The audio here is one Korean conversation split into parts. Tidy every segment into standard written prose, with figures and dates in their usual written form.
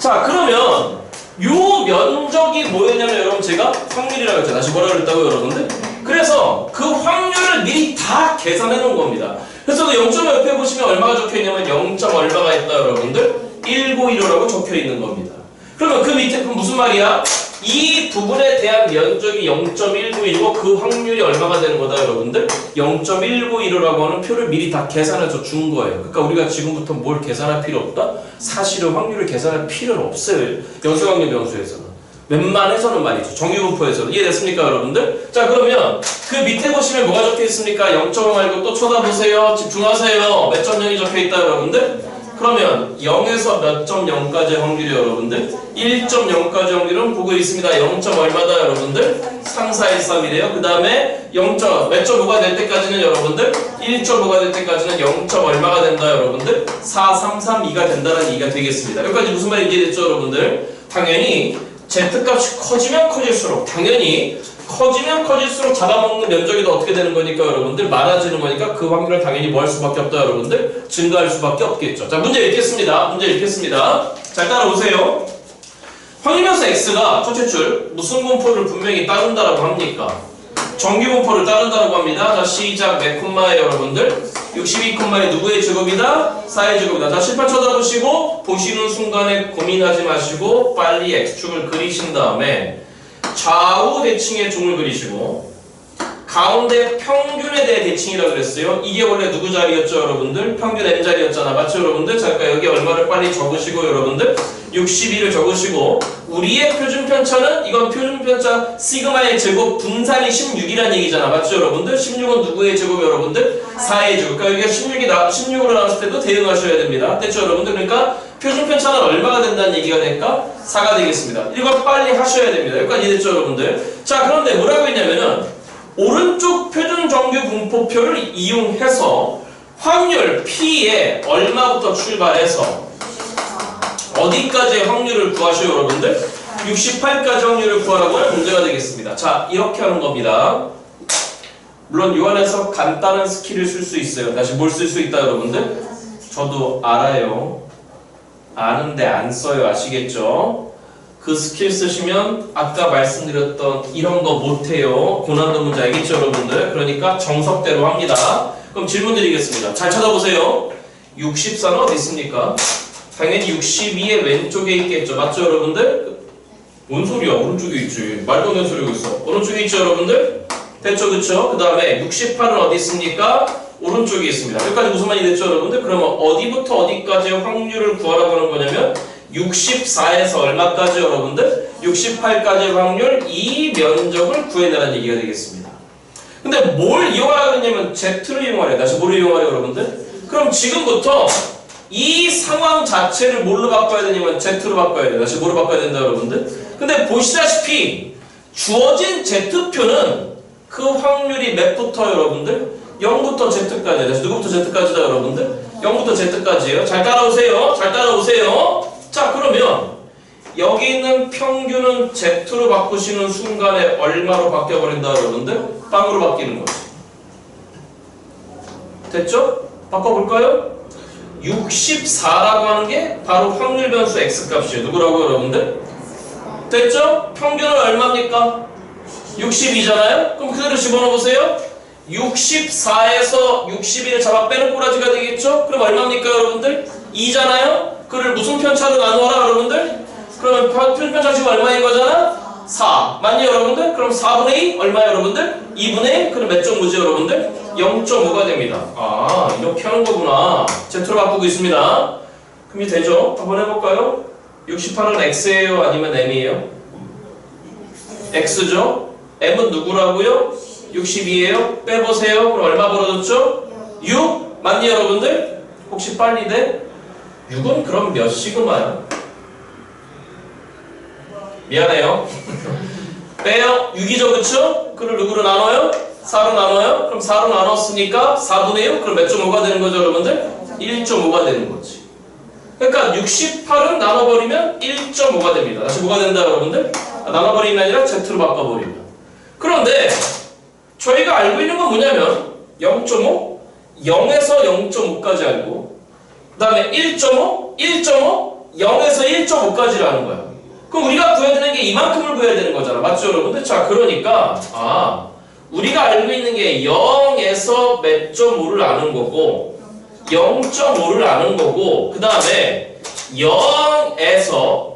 자, 그러면 요 면적이 뭐였냐면 여러분 제가 확률이라고 했잖아요. 다시 뭐라 그랬다고요, 여러분들? 그래서 그 확률을 미리 다 계산해 놓은 겁니다. 그래서 0.5 옆에 보시면 얼마가 적혀 있냐면 0. 얼마가 있다, 여러분들? 1915라고 적혀 있는 겁니다. 그러면 그 밑에 무슨 말이야? 이 부분에 대한 면적이 0.1915, 그 확률이 얼마가 되는 거다, 여러분들? 0.1915라고 하는 표를 미리 다 계산해서 준 거예요. 그러니까 우리가 지금부터 뭘 계산할 필요 없다? 사실은 확률을 계산할 필요는 없어요. 연수확률 변수에서는. 웬만해서는 말이죠. 정규분포에서는. 이해됐습니까, 여러분들? 자, 그러면 그 밑에 보시면 뭐가 적혀 있습니까? 0.5 말고 또 쳐다보세요. 집중하세요. 몇 점 0이 적혀 있다, 여러분들? 그러면 0에서 몇 점 0까지의 확률이 여러분들? 1.0까지 확률은 보고 있습니다. 0. 얼마다, 여러분들? 3, 4, 1, 3이래요. 그 다음에 0. 몇 점 5가 될 때까지는 여러분들? 1.5가 될 때까지는 0. 얼마가 된다, 여러분들? 4, 3, 3, 2가 된다는 얘기가 되겠습니다. 여기까지 무슨 말인지 이해됐죠, 여러분들? 당연히 Z값이 커지면 커질수록 커지면 커질수록 잡아먹는 면적이 더 어떻게 되는 거니까 여러분들 많아지는 거니까 그 확률은 당연히 뭐 할 수밖에 없다, 여러분들? 증가할 수밖에 없겠죠. 자, 문제 읽겠습니다. 잘 따라오세요. 확률변수 X가 첫째 줄 무슨 분포를 분명히 따른다라고 합니까? 정규분포를 따른다라고 합니다. 자, 시작. 몇 콤마에 여러분들? 62콤마에 누구의 제곱이다? 4의 제곱이다. 자, 실판 쳐다보시고 보시는 순간에 고민하지 마시고 빨리 X축을 그리신 다음에 좌우 대칭의 종을 그리시고 가운데 평균에 대해 대칭이라고 그랬어요. 이게 원래 누구 자리였죠, 여러분들? 평균 M 자리였잖아. 맞죠, 여러분들? 자, 그러니까 여기 얼마를 빨리 적으시고 여러분들 62를 적으시고 우리의 표준편차는 이건 표준편차 시그마의 제곱 분산이 16이라는 얘기잖아. 맞죠, 여러분들? 16은 누구의 제곱, 여러분들? 4의 제곱. 그러니까 여기가 16으로 나왔을 때도 대응하셔야 됩니다. 됐죠, 여러분들? 그러니까 표준편차는 얼마가 된다는 얘기가 될까? 4가 되겠습니다. 이거 빨리 하셔야 됩니다. 여기까지 이해됐죠, 여러분들? 자, 그런데 뭐라고 했냐면은 오른쪽 표준정규 분포표를 이용해서 확률 P에 얼마부터 출발해서 어디까지의 확률을 구하셔요, 여러분들? 68까지 확률을 구하라고 하는 문제가 되겠습니다. 자, 이렇게 하는 겁니다. 물론 이 안에서 간단한 스킬을 쓸 수 있어요. 다시 뭘 쓸 수 있다, 여러분들? 저도 알아요. 아는데 안 써요. 아시겠죠? 그 스킬 쓰시면 아까 말씀드렸던 이런 거 못해요. 고난도 문제 알겠죠, 여러분들? 그러니까 정석대로 합니다. 그럼 질문 드리겠습니다. 잘 찾아보세요. 64는 어디 있습니까? 당연히 62의 왼쪽에 있겠죠. 맞죠, 여러분들? 뭔 소리야? 오른쪽에 있지. 말도 안 되는 소리가 있어. 오른쪽에 있죠, 여러분들? 됐죠, 그쵸? 그 다음에 68은 어디 있습니까? 오른쪽에 있습니다. 여기까지 무슨 말이 됐죠, 여러분들? 그러면 어디부터 어디까지의 확률을 구하라고 하는 거냐면 64에서 얼마까지, 여러분들? 68까지의 확률, 이 면적을 구해내라는 얘기가 되겠습니다. 근데 뭘 이용하라고 했냐면 Z를 이용하래요. 다시 뭐를 이용하래요, 여러분들? 그럼 지금부터 이 상황 자체를 뭘로 바꿔야 되냐면 Z로 바꿔야 돼요. 다시 뭐로 바꿔야 된다, 여러분들? 근데 보시다시피 주어진 Z표는 그 확률이 몇부터, 여러분들? 0부터 Z까지예요. 다시 누구부터 Z까지다, 여러분들? 0부터 Z까지예요. 잘 따라오세요. 잘 따라오세요. 자, 그러면 여기 있는 평균은 Z로 바꾸시는 순간에 얼마로 바뀌어버린다, 여러분들? 빵으로 바뀌는 거죠. 됐죠? 바꿔볼까요? 64라고 하는 게 바로 확률 변수 X값이에요. 누구라고, 여러분들? 됐죠? 평균은 얼마입니까? 62잖아요? 그럼 그대로 집어넣어보세요. 64에서 61을 잡아 빼는 꼬라지가 되겠죠? 그럼 얼마입니까, 여러분들? 2잖아요? 그를 무슨 편차로 나누어라, 여러분들? 그러면 표준편차 지금 얼마인 거잖아? 4. 맞니, 여러분들? 그럼 4분의 2? 얼마야, 여러분들? 2분의 1? 그럼 몇 점 오지, 여러분들? 0.5가 됩니다. 아, 이렇게 하는 거구나. Z로 바꾸고 있습니다. 그럼 이제 되죠? 한번 해볼까요? 68은 X예요? 아니면 M이에요? X죠? M은 누구라고요? 62예요? 빼보세요. 그럼 얼마 벌어졌죠? 6? 맞니, 여러분들? 혹시 빨리 돼? 6은 그럼 몇 시그마야? 미안해요. 빼요. 6이죠, 그쵸? 그걸 누구로 나눠요? 4로 나눠요? 그럼 4로 나눴으니까 4분의 6? 그럼 몇 점 5가 되는 거죠, 여러분들? 1.5가 되는 거지. 그러니까 68은 나눠버리면 1.5가 됩니다. 다시 뭐가 된다, 여러분들? 나눠버리는 게 아니라 Z로 바꿔버리면. 그런데 저희가 알고 있는 건 뭐냐면 0.5, 0에서 0.5까지 알고 그 다음에 1.5, 1.5, 0에서 1.5까지라는 거야. 그럼 우리가 구해야 되는 게 이만큼을 구해야 되는 거잖아. 맞죠, 여러분들? 자, 그러니까 우리가 알고 있는 게 0에서 몇 .5를 아는 거고 0.5를 아는 거고 그 다음에 0에서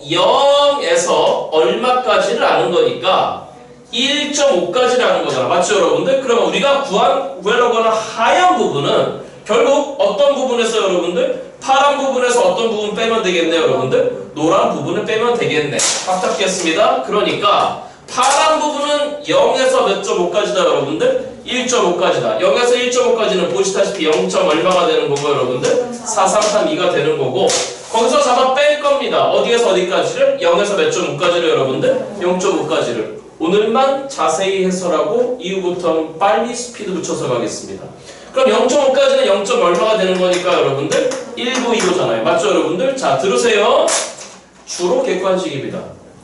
얼마까지를 아는 거니까 1.5까지를 아는 거잖아. 맞죠, 여러분들? 그러면 우리가 구하려고 하는 하얀 부분은 결국 어떤 부분에서 여러분들? 파란 부분에서 어떤 부분 빼면 되겠네요, 여러분들? 노란 부분을 빼면 되겠네. 각 잡겠습니다. 그러니까 파란 부분은 0에서 몇 .5까지다, 여러분들? 1.5까지다. 0에서 1.5까지는 보시다시피 0. 얼마가 되는 거고, 여러분들? 4332가 되는 거고 거기서 잡아 뺄 겁니다. 어디에서 어디까지를? 0에서 몇 .5까지를, 여러분들? 0.5까지를. 오늘만 자세히 해설하고 이후부터는 빨리 스피드 붙여서 가겠습니다. 그럼 0.5까지는 0. 얼마가 되는 거니까 여러분들? 1부 2부잖아요. 맞죠, 여러분들? 자, 들으세요. 주로 객관식입니다.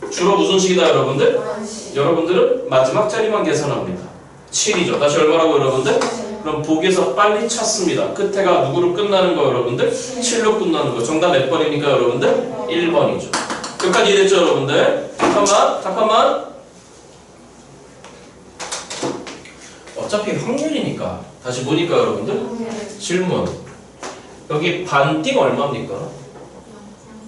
주로 무슨 식이다, 여러분들? 여러분들은 마지막 자리만 계산합니다. 7이죠. 다시 얼마라고, 여러분들? 그럼 보기에서 빨리 찾습니다. 끝에가 누구로 끝나는 거, 여러분들? 7로 끝나는 거. 정답 몇 번입니까, 여러분들? 1번이죠. 여기까지 이해됐죠, 여러분들? 잠깐만. 어차피 확률이니까. 다시 보니까, 여러분들? 질문. 여기 반띵 얼마입니까?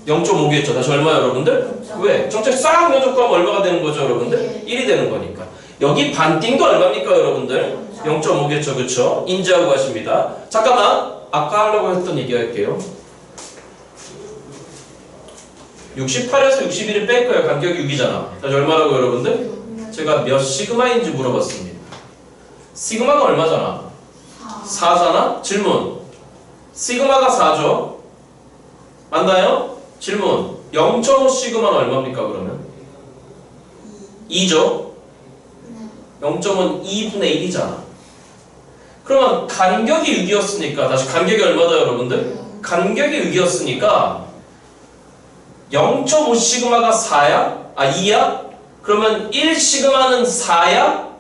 0.5겠죠. 다시 얼마야, 여러분들? 왜? 전체 싹 면적하면 얼마가 되는 거죠, 여러분들? 1이 되는 거니까. 여기 반띵도 얼마입니까, 여러분들? 0.5겠죠, 그쵸? 인지하고 가십니다. 잠깐만, 아까 하려고 했던 얘기 할게요. 68에서 61을 뺄 거예요. 간격이 6이잖아. 다시 얼마라고, 여러분들? 제가 몇 시그마인지 물어봤습니다. 시그마가 얼마잖아? 4잖아? 질문. 시그마가 4죠? 맞나요? 질문. 0.5 시그마는 얼마입니까, 그러면? 2죠? 0.5는 2분의 1이잖아. 그러면 간격이 6이었으니까 다시 간격이 얼마다, 여러분들? 간격이 6이었으니까 0.5 시그마가 4야? 2야? 그러면 1 시그마는 4야?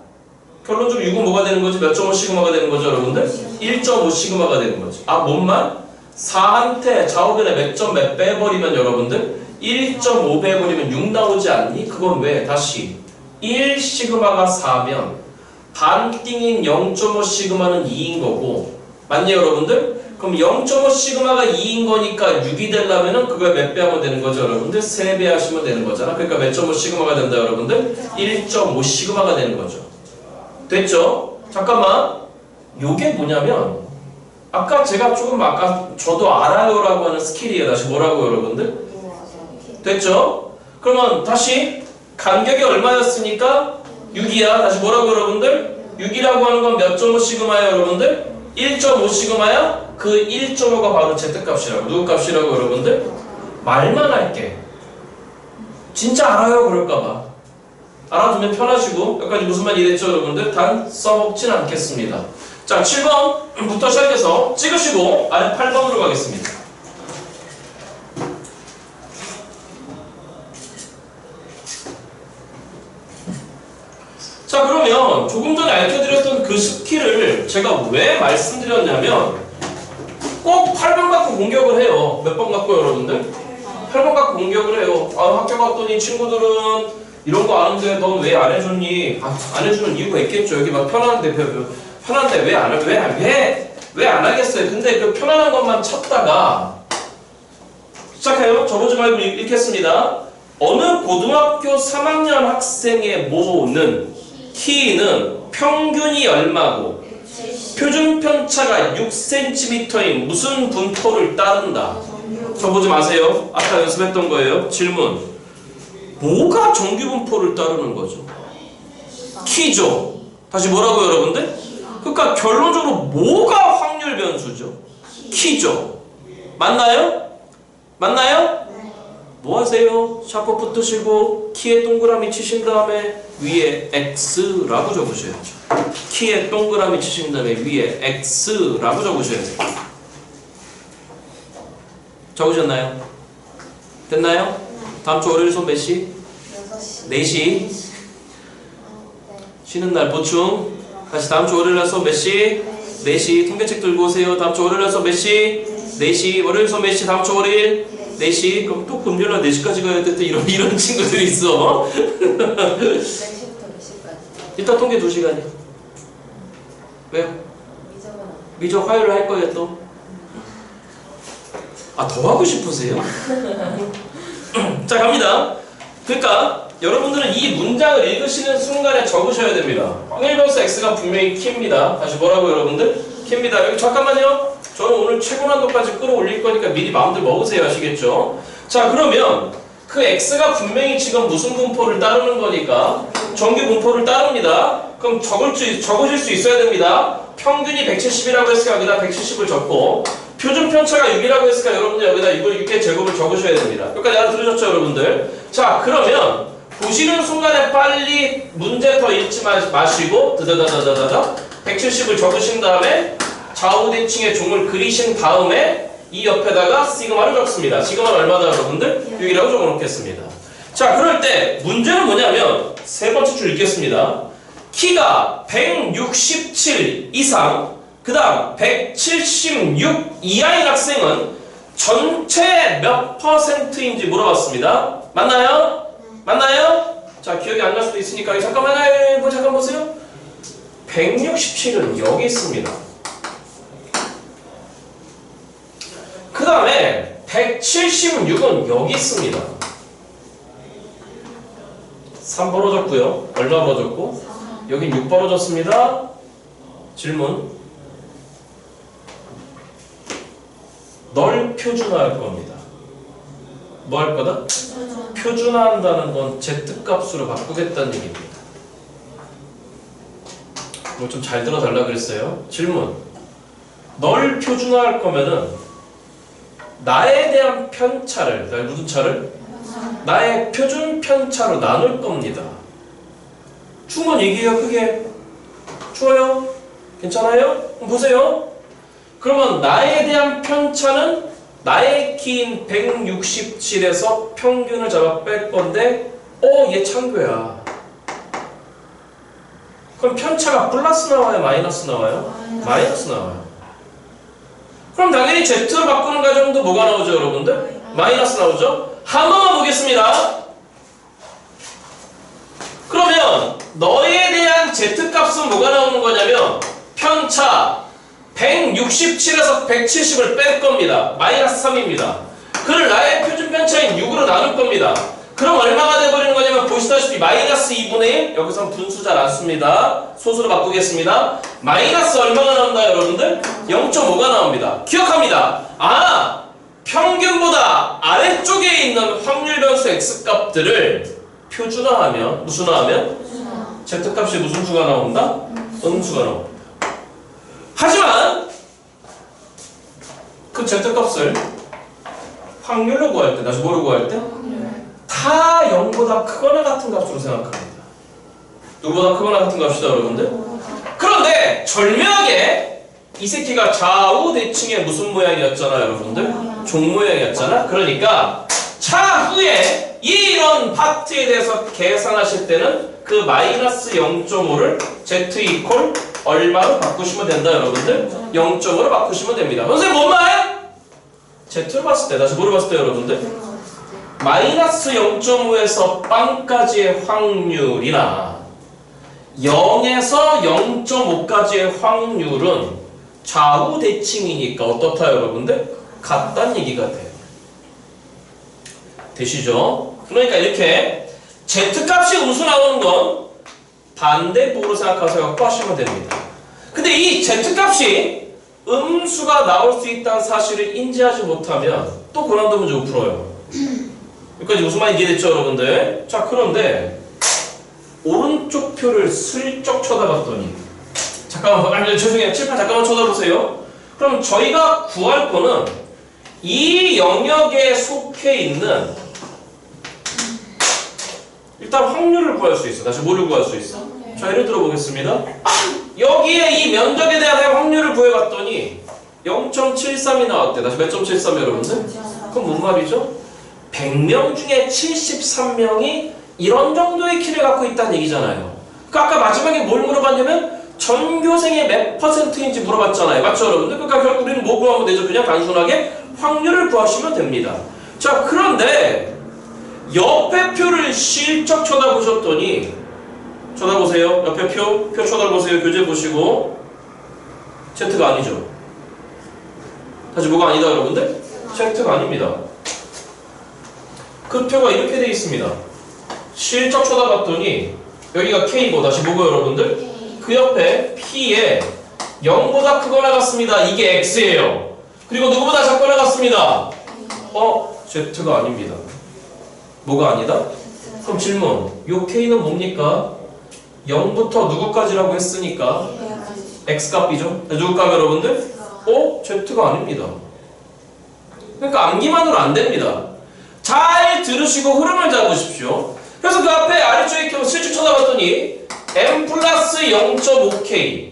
결론적으로 6은 뭐가 되는 거지? 몇 .5 시그마가 되는 거죠, 여러분들? 1.5 시그마가 되는 거지. 뭔 말? 4한테 좌우변에 몇 점 몇 빼버리면 여러분들 1.5 빼버리면 6 나오지 않니? 그건 왜? 다시 1 시그마가 4면 반띵인 0.5 시그마는 2인 거고 맞니, 여러분들? 그럼 0.5 시그마가 2인 거니까 6이 되려면은 그걸 몇 배 하면 되는 거죠, 여러분들? 3배 하시면 되는 거잖아. 그러니까 몇 .5 시그마가 된다, 여러분들? 1.5 시그마가 되는 거죠. 됐죠? 잠깐만. 요게 뭐냐면 아까 제가 저도 알아요라고 하는 스킬이에요. 다시 뭐라고, 여러분들? 됐죠? 그러면 다시 간격이 얼마였으니까 6이야. 다시 뭐라고, 여러분들? 6이라고 하는 건 몇 .5 시그마야, 여러분들? 1.5 시그마야? 그 1.5가 바로 Z값이라고. 누구 값이라고, 여러분들? 말만 할게. 진짜 알아요, 그럴까봐. 알아두면 편하시고 여기까지 무슨 말 이해됐죠, 여러분들? 단 써먹진 않겠습니다. 자, 7번부터 시작해서 찍으시고 아래 8번으로 가겠습니다. 자, 그러면 조금 전에 알려드렸던 그 스킬을 제가 왜 말씀드렸냐면 꼭 8번 갖고 공격을 해요. 몇 번 갖고, 여러분들? 8번 갖고 공격을 해요. 학교 갔더니 친구들은 이런 거 아는데 넌 왜 안 해줬니? 안 해주는 이유가 있겠죠. 여기 막 편한데 왜 안 하겠어요? 근데 그 편안한 것만 찾다가 시작해요. 저보지 말고 읽겠습니다. 어느 고등학교 3학년 학생의 모는 키는 평균이 얼마고 표준 편차가 6cm인 무슨 분포를 따른다. 저보지 마세요. 아까 연습했던 거예요. 질문. 뭐가 정규 분포를 따르는 거죠? 키죠. 다시 뭐라고, 여러분들? 그러니까 결론적으로 뭐가 확률 변수죠? 키죠. 맞나요? 뭐 하세요? 샤프 붙으시고 키에 동그라미 치신 다음에 위에 X라고 적으셔야죠. 키에 동그라미 치신 다음에 위에 X라고 적으셔야 돼요. 적으셨나요? 됐나요? 다음 주 월요일 수업 몇 시? 4시. 쉬는 날 보충. 다시 다음 주 월요일 날 수업 몇 시? 4시. 통계책 들고 오세요. 다음 주 월요일 날 수업 몇 시? 4시. 월요일 수업 몇 시? 다음 주 월요일? 4시. 그럼 또 금요일날 4시까지 가야 돼. 또 이런 친구들이 있어. 100시부터 몇 시까지? 일단 통계 2시간이야. 왜요? 미적 화요일 할 거예요 또. 아, 더 하고 싶으세요? 자, 갑니다. 그러니까 여러분들은 이 문장을 읽으시는 순간에 적으셔야 됩니다. 확률변수 x가 분명히 키입니다. 다시 뭐라고 여러분들? 키입니다. 여기 잠깐만요. 저는 오늘 최고 난도까지 끌어올릴 거니까 미리 마음들 먹으세요. 아시겠죠? 자, 그러면 그 x가 분명히 지금 무슨 분포를 따르는 거니까 정규 분포를 따릅니다. 그럼 적으실 수 있어야 됩니다. 평균이 170이라고 했으니까 여기다 170을 적고 표준 편차가 6이라고 했으니까 여러분들 여기다 이걸 6의 제곱을 적으셔야 됩니다. 여기까지 알아들으셨죠 여러분들? 자, 그러면 보시는 순간에 빨리 문제 더 읽지 마시고 170을 적으신 다음에 좌우 대칭의 종을 그리신 다음에 이 옆에다가 시그마를 적습니다. 시그마는 얼마다 여러분들? 6이라고 적어놓겠습니다. 자, 그럴 때 문제는 뭐냐면 세 번째 줄 읽겠습니다. 키가 167 이상 그 다음 176 이하인 학생은 전체 몇 %인지 물어봤습니다. 맞나요? 맞나요? 자, 기억이 안 날 수도 있으니까 잠깐 보세요. 167은 여기 있습니다. 그 다음에 176은 여기 있습니다. 3 벌어졌고요. 얼마 벌어졌고? 여긴 6 벌어졌습니다. 질문. 널 표준화할 겁니다. 뭐 할 거다? 표준화한다는 건 Z값으로 바꾸겠다는 얘기입니다. 뭐 좀 잘 들어달라 그랬어요. 질문. 널 표준화할 거면은 나에 대한 편차를, 나의 무슨 차를? 나의 표준 편차로 나눌 겁니다. 충분 얘기해요, 크게. 좋아요? 괜찮아요? 그럼 보세요. 그러면 나에 대한 편차는 나의 키인 167에서 평균을 잡아 뺄 건데 얘 창교야. 그럼 편차가 플러스 나와요? 마이너스 나와요? 마이너스 나와요. 그럼 당연히 Z로 바꾸는 과정도 뭐가 나오죠 여러분들? 마이너스 나오죠? 한 번만 보겠습니다. 그러면 너에 대한 Z값은 뭐가 나오는 거냐면 편차 167에서 170을 뺄 겁니다. 마이너스 3입니다. 그걸 나의 표준 편차인 6으로 나눌 겁니다. 그럼 얼마가 돼버리는 거냐면 보시다시피 마이너스 2분의 1 여기선 분수 잘 안 씁니다. 소수로 바꾸겠습니다. 마이너스 얼마가 나온다 여러분들? 0.5가 나옵니다. 기억합니다. 평균보다 아래쪽에 있는 확률 변수 x값들을 표준화하면 무슨 화하면? z값이 무슨 수가 나온다? 음수가 나옵니다. 하지만 그 z값을 확률로 구할 때, 다시 뭐로 구할 때? 다 0보다 크거나 같은 값으로 생각합니다. 누구보다 크거나 같은 값이다 여러분들? 그런데 절묘하게 이 새끼가 좌우 대칭의 무슨 모양이었잖아 여러분들? 종 모양이었잖아? 그러니까 차후에 이런 파트에 대해서 계산하실 때는 그 마이너스 0.5를 z 이퀄 얼마로 바꾸시면 된다 여러분들? 0.5로 바꾸시면 됩니다. 선생님 뭔 말? z를 봤을 때, 다시 뭐를 봤을 때 여러분들? 마이너스 0.5에서 빵까지의 확률이나 0에서 0.5까지의 확률은 좌우 대칭이니까 어떻다 여러분들? 같다는 얘기가 돼요. 되시죠? 그러니까 이렇게 Z값이 음수 나오는 건 반대쪽으로 생각하셔서 갖고 하시면 됩니다. 근데 이 Z값이 음수가 나올 수 있다는 사실을 인지하지 못하면 또 고난도 문제 못 풀어요. 여기까지 무슨 말인지 이해됐죠 여러분들? 자, 그런데 오른쪽 표를 슬쩍 쳐다봤더니 잠깐만, 죄송해요. 칠판 잠깐만 쳐다보세요. 그럼 저희가 구할 거는 이 영역에 속해 있는 일단 확률을 구할 수 있어. 다시 뭐를 구할 수 있어? 자, 예를 들어 보겠습니다. 여기에 이 면적에 대한 확률을 구해봤더니 0.73이 나왔대. 다시 몇 점 73 여러분들? 그럼 뭔 말이죠? 100명 중에 73명이 이런 정도의 키를 갖고 있다는 얘기잖아요. 그러니까 아까 마지막에 뭘 물어봤냐면 전교생의 몇 %인지 물어봤잖아요. 맞죠 여러분들? 그러니까 결국 우리는 뭐 구하면 되죠? 그냥 단순하게 확률을 구하시면 됩니다. 자, 그런데 옆에 표를 실적 쳐다보셨더니 쳐다보세요. 옆에 표 쳐다보세요. 교재 보시고 Z가 아니죠. 다시 뭐가 아니다 여러분들? Z가 아닙니다. 그 표가 이렇게 돼 있습니다. 실적 쳐다봤더니 여기가 K고 다시 뭐고 여러분들? 그 옆에 P에 0보다 크거나 같습니다. 이게 X예요. 그리고 누구보다 작거나 같습니다. Z가 아닙니다. 뭐가 아니다? 그럼 질문. 요 K는 뭡니까? 0부터 누구까지라고 했으니까 X값이죠? 누구 값 여러분들? Z가 아닙니다. 그러니까 암기만으로 안 됩니다. 잘 들으시고 흐름을 잡으십시오. 그래서 그 앞에 아래쪽에 실적 쳐다봤더니 M 플러스 0.5K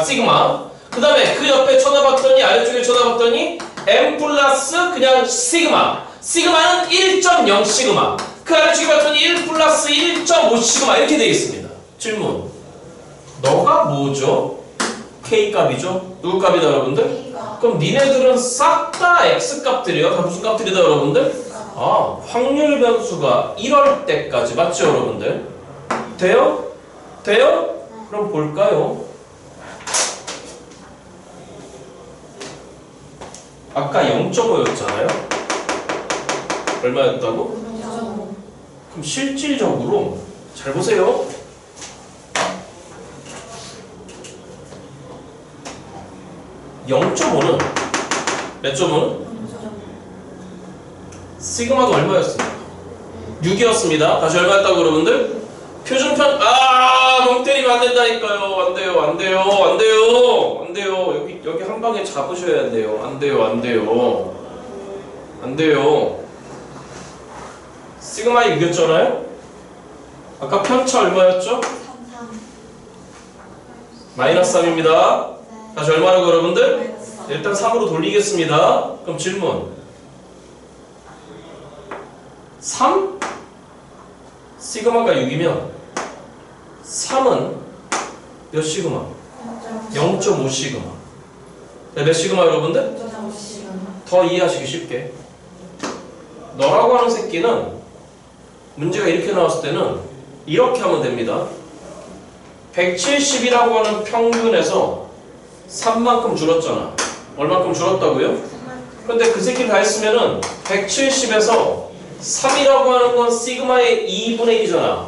시그마. 그 다음에 그 옆에 쳐다봤더니 아래쪽에 쳐다봤더니 M 플러스 그냥 시그마. 시그마는 1.0 시그마. 그 아래쪽에 봤더니 1 플러스 1.5 시그마 이렇게 되어 있습니다. 질문. 너가 뭐죠? K 값이죠? 누구 값이다 여러분들? 그럼 니네들은 싹 다 X 값들이에요. 다 무슨 값들이다 여러분들? 확률 변수가 이럴 때까지 맞죠 여러분들? 돼요? 돼요? 그럼 볼까요? 아까 0.5였잖아요? 얼마였다고? 그럼 실질적으로 잘 보세요. 0.5는 몇 점은? 시그마가 얼마였습니까? 6이었습니다. 다시 얼마였다고 여러분들? 표준편 멍 때리면 안 된다니까요. 안 돼요. 안 돼요. 안 돼요. 안 돼요. 여기 한 방에 잡으셔야 돼요. 안 돼요. 안 돼요. 안 돼요. 시그마에 6이었잖아요? 아까 편차 얼마였죠? 마이너스 3입니다. 다시 얼마라고 여러분들? 일단 3으로 돌리겠습니다. 그럼 질문. 3? 시그마가 6이면 3은 몇 시그마? 0.5 시그마. 몇 시그마 여러분들? 더 이해하시기 쉽게. 너라고 하는 새끼는 문제가 이렇게 나왔을 때는 이렇게 하면 됩니다. 170이라고 하는 평균에서 3만큼 줄었잖아. 얼만큼 줄었다고요? 근데 그 새끼를 다 했으면은 170에서 3이라고 하는 건 시그마의 2분의 1이잖아.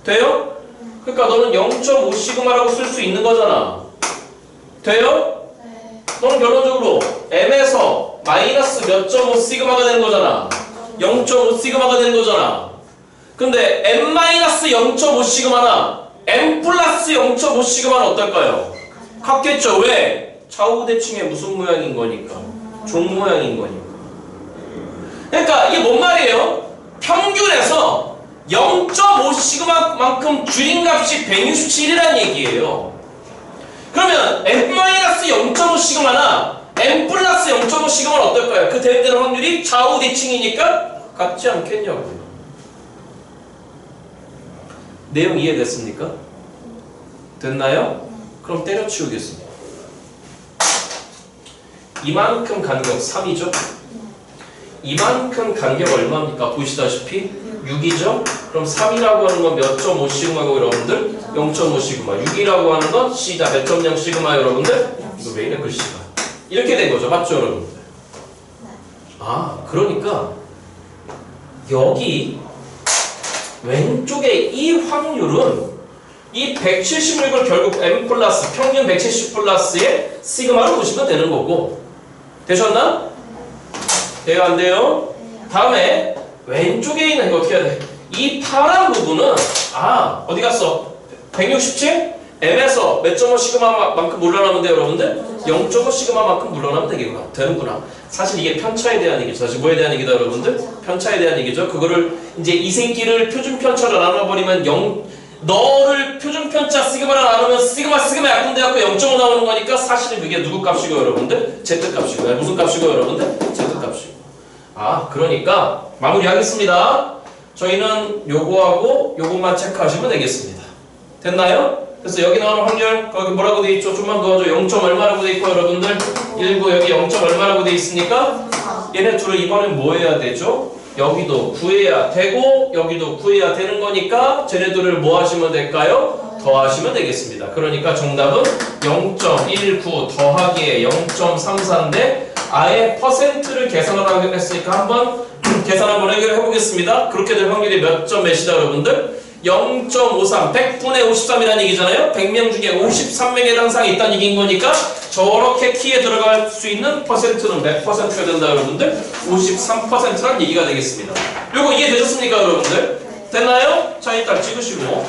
돼요? 그러니까 너는 0.5 시그마라고 쓸 수 있는 거잖아. 돼요? 네. 너는 결론적으로 M에서 마이너스 몇 점 5 시그마가 되는 거잖아. 0.5 시그마가 되는 거잖아. 근데 M 마이너스 0.5 시그마나 M 플러스 0.5 시그마는 어떨까요? 같겠죠. 왜? 좌우 대칭의 무슨 모양인 거니까? 종 모양인 거니까. 그러니까 이게 뭔 말이에요? 평균에서 0.5 시그마만큼 줄인 값이 167이라는 얘기예요. 그러면 M 마이너스 0.5 시그마나 M 플러스 0.5 시그마는 어떨까요? 그 대응되는 확률이 좌우 대칭이니까 같지 않겠냐고요. 내용 이해됐습니까? 됐나요? 그럼 때려치우겠습니다. 이만큼 간격 3이죠? 이만큼 간격 얼마입니까? 보시다시피 6이죠? 그럼 3이라고 하는 건 몇 점 5 시그마고 여러분들? 0.5 시그마. 6이라고 하는 건 C다. 몇 점 0 시그마 여러분들? 이거 왜 이래 글씨가. 이렇게 된 거죠. 맞죠 여러분들? 그러니까 여기 왼쪽에 이 확률은 이 176을 결국 M 플러스 평균 170 플러스의 시그마로 보시면 되는 거고. 되셨나? 돼요 안 돼요? 다음에 왼쪽에 있는 이거 어떻게 해야 돼? 이 파란 부분은 어디 갔어? 167? M에서 몇 점 5 시그마만큼 물러나면 돼요 여러분들? 0.5 시그마만큼 물러나면 되는구나. 사실 이게 편차에 대한 얘기죠. 사실 뭐에 대한 얘기다 여러분들? 편차에 대한 얘기죠. 그거를 이제 이 새끼를 표준 편차로 나눠버리면 너를 표준 편차 시그마로 나누면 시그마 약분돼갖고 0.5 나오는 거니까 사실은 그게 누구 값이고 여러분들? Z 값이고. 무슨 값이고 여러분들? Z 값이고. 그러니까 마무리하겠습니다. 저희는 요거하고 요것만 체크하시면 되겠습니다. 됐나요? 그래서 여기 나오는 확률 거기 뭐라고 돼 있죠? 좀만 도와줘. 0. 얼마라고 돼 있고 여러분들 19 여기 0. 얼마라고 돼 있습니까? 얘네 둘을 이번엔 뭐 해야 되죠? 여기도 구해야 되고 여기도 구해야 되는 거니까 쟤네들을 뭐 하시면 될까요? 더하시면 되겠습니다. 그러니까 정답은 0.19 더하기에 0.34인데 아예 퍼센트를 계산하라고 했으니까 한번 계산 한번 해결해 보겠습니다. 그렇게 될 확률이 몇 점 몇이다 여러분들? 0.53 100분의 53이라는 얘기잖아요. 100명 중에 53명의 해당사항이 있다는 얘기인 거니까 저렇게 키에 들어갈 수 있는 퍼센트는 몇 퍼센트가 된다 여러분들? 53%라는 얘기가 되겠습니다. 요거 이해되셨습니까 여러분들? 됐나요? 자 일단 찍으시고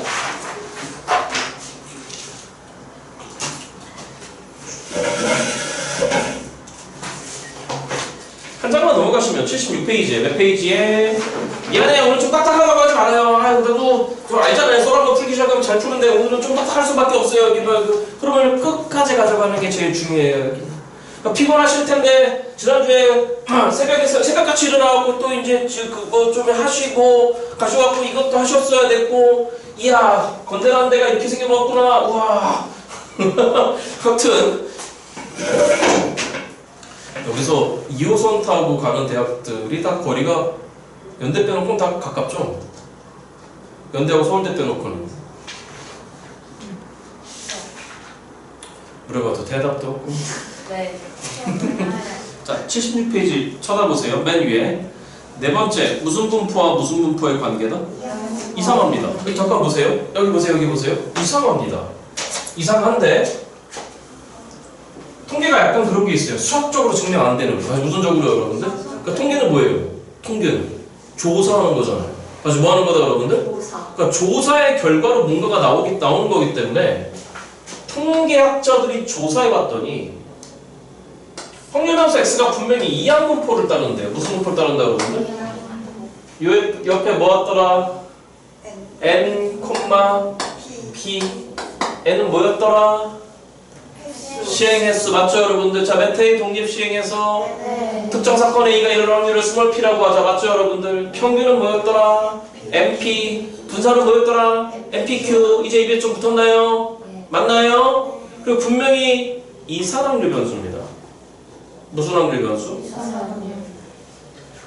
한 장만 넘어가시면 76페이지에 몇 페이지에 미안해요 오늘 좀 딱딱하다고 하지 말아요. 아유 그래도 좀 알잖아요. 썰한거 풀기 시작하면 잘 푸는데 오늘은 좀 딱딱할 수밖에 없어요. 그러면 끝까지 가져가는 게 제일 중요해요. 그러니까 피곤하실 텐데 지난주에 새벽같이 일어나고 또 이제 그거 좀 하시고 가셔갖고 이것도 하셨어야 됐고 이야 건대한 데가 이렇게 생겨먹었구나 우와 하여튼 여기서 2호선 타고 가는 대학들이 다 거리가 연대 빼놓고는 다 가깝죠? 연대하고 서울대 빼놓고는 물어봐도 대답도 없고 네. 자 76페이지 쳐다보세요. 맨 위에 네 번째 무슨 분포와 무슨 분포의 관계다? 이상합니다. 여기 잠깐 보세요. 여기 보세요. 여기 보세요. 이상합니다. 이상한데 통계가 약간 그런 게 있어요. 수학적으로 증명 안 되는 거. 무슨적으로 여러분들? 그러니까 통계는 뭐예요? 통계는 조사하는 거잖아요. 그래서 뭐 하는 거다 여러분들? 조사. 그러니까 조사의 결과로 뭔가가 나오는 거기 때문에 통계학자들이 조사해 봤더니 확률함수 x가 분명히 이항분포를 따른대요. 무슨 분포를 따른다 여러분들? 요 옆에 뭐였더라? n, p. n은 뭐였더라? 시행횟수 맞죠 여러분들? 자 메테인 독립시행해서 특정 사건 A가 일어날 확률을 스몰 p라고 하자 맞죠 여러분들? 평균은 뭐였더라? MP 분산은 뭐였더라? MPQ 이제 입에 좀 붙었나요? 맞나요? 그리고 분명히 이산확률 변수입니다. 무슨 확률 변수?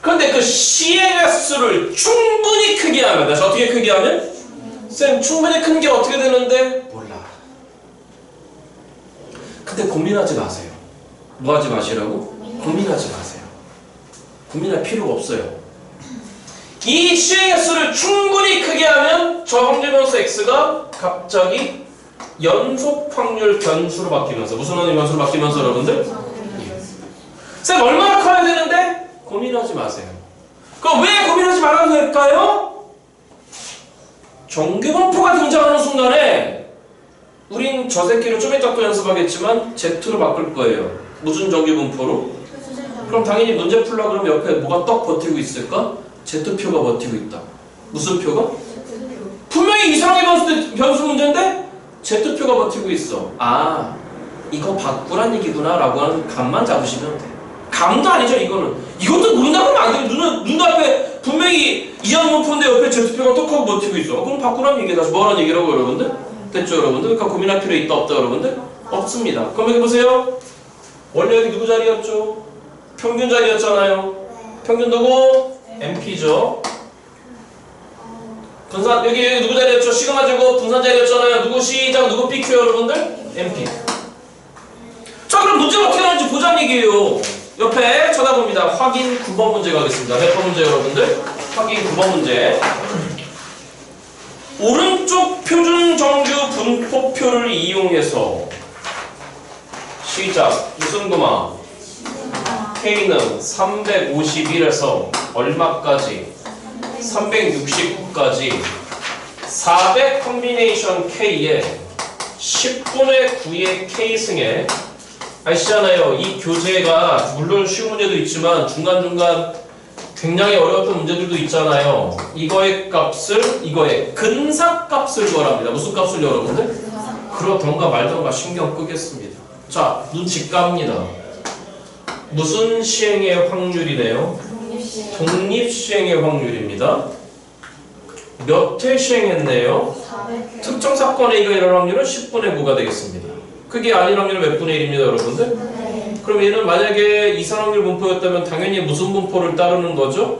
그런데 그 시행횟수를 충분히 크게 하면 다시 어떻게 크게 하면? 쌤 충분히 큰 게 어떻게 되는데? 몰라. 근데 고민하지 마세요. 뭐 하지 마시라고? 고민하지 마세요. 고민할 필요가 없어요. 이 시행횟수를 충분히 크게 하면 저 확률 변수 x가 갑자기 연속 확률 변수로 바뀌면서 무슨 확률 변수로 바뀌면서 여러분들? 쌤 얼마나 커야 되는데? 고민하지 마세요. 그럼 왜 고민하지 말아도 될까요? 정규분포가 등장하는 순간에 우린 저 새끼를 좀 이따 또 연습하겠지만 Z로 바꿀 거예요. 무슨 정규분포로? 그럼 당연히 문제 풀라 그러면 옆에 뭐가 떡 버티고 있을까? Z표가 버티고 있다. 무슨 표가? 분명히 이상하게 변수 문제인데 Z표가 버티고 있어. 아 이거 바꾸란 얘기구나 라고 하는 감만 잡으시면 돼. 감도 아니죠 이거는. 이것도 모른다고 하면 안 돼요. 눈앞에 분명히 이항분포인데 옆에 Z표가 떡하고 버티고 있어. 그럼 바꾸란 얘기 다시 뭐라는 얘기라고 여러분들? 됐죠 여러분들? 그러니까 고민할 필요 있다 없다 여러분들? 없습니다. 그럼 여기 보세요. 원래 여기 누구 자리였죠? 평균 자리였잖아요. 평균 누구? MP죠. 분산 여기 누구 자리였죠? 시그마 제곱 분산 자리였잖아요. 누구 시작 누구 PQ 여러분들? MP. 자 그럼 문제가 어떻게 나올지 보자는 얘기예요. 옆에 쳐다봅니다. 확인 9번 문제 가겠습니다. 몇 번 문제 여러분들? 확인 9번 문제. 오른쪽 표준 정규 분포표를 이용해서 시작 무슨 구마? K는 351에서 얼마까지? 369까지 400 컴비네이션 K에 10분의 9의 K승에 아시잖아요. 이 교재가 물론 쉬운 문제도 있지만 중간중간 굉장히 어려웠던 문제들도 있잖아요. 이거의 값을 이거의 근사값을 구하랍니다. 무슨 값을 여러분들? 그러던가 말던가 신경 끄겠습니다. 자 눈치 깝니다. 무슨 시행의 확률이네요? 독립시행의 확률입니다. 몇 회 시행했네요? 특정 사건의 A가 일어날 확률은 10분의 9가 되겠습니다. 그게 아닌 확률은 몇 분의 1입니다 여러분들? 그럼 얘는 만약에 이산확률 분포였다면 당연히 무슨 분포를 따르는 거죠?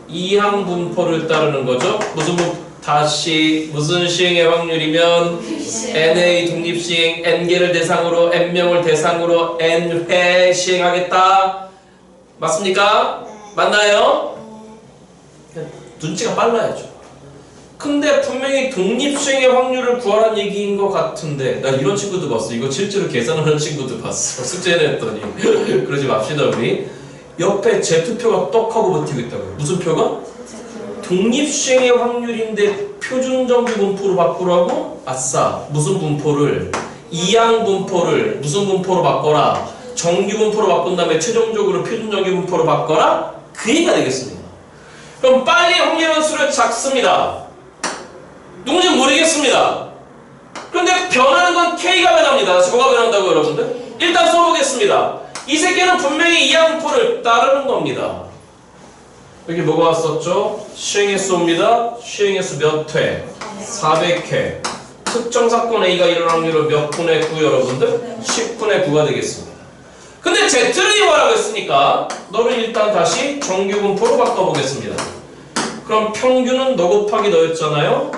이항 분포를 따르는 거죠. 무슨 분포? 다시 무슨 시행의 확률이면 n의 독립시행 n개를 대상으로 n명을 대상으로 n회 시행하겠다. 맞습니까? 맞나요? 눈치가 빨라야죠. 근데 분명히 독립시행의 확률을 구하라는 얘기인 것 같은데 나 이런 친구도 봤어. 이거 실제로 계산하는 친구도 봤어. 숙제를 했더니 그러지 맙시다 우리. 옆에 Z표가 떡 하고 버티고 있다고요. 무슨 표가? 독립시행의 확률인데 표준정규 분포로 바꾸라고? 아싸 무슨 분포를? 이항 분포를 무슨 분포로 바꿔라? 정규 분포로 바꾼 다음에 최종적으로 표준정규 분포로 바꿔라? 그 얘기가 되겠습니다. 그럼 빨리 확률함수를 작습니다. 누군지 모르겠습니다. 그런데 변하는 건 K가 변합니다. 뭐가 변한다고요 여러분들? 일단 써보겠습니다. 이 새끼는 분명히 이항 분포를 따르는 겁니다. 여기 뭐가 왔었죠? 시행횟수입니다. 시행횟수 몇 회? 400회. 특정 사건 A가 일어날 확률은 몇 분의 9 여러분들? 10분의 9가 되겠습니다. 근데 Z를 이용하라고 했으니까 너를 일단 다시 정규 분포로 바꿔보겠습니다. 그럼 평균은 너 곱하기 너였잖아요?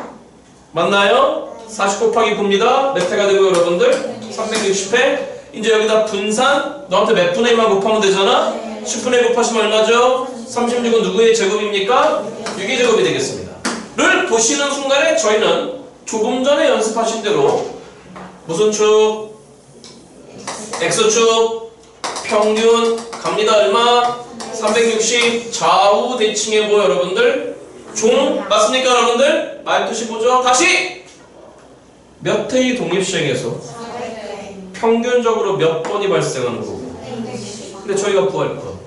맞나요? 40 곱하기 9입니다. 몇 회가 되고 여러분들? 360회. 이제 여기다 분산 너한테 몇 분의 1만 곱하면 되잖아? 10분의 1 곱하시면 얼마죠? 36은 누구의 제곱입니까? 6의 제곱이 되겠습니다. 를 보시는 순간에 저희는 조금 전에 연습하신 대로 무슨 축? X축 평균 갑니다. 얼마? 360 좌우 대칭해 보 여러분들 종 맞습니까 여러분들? 말뜻이 뭐죠? 다시! 몇 회의 독립시행에서 평균적으로 몇 번이 발생하는 거고 근데 저희가 구할 거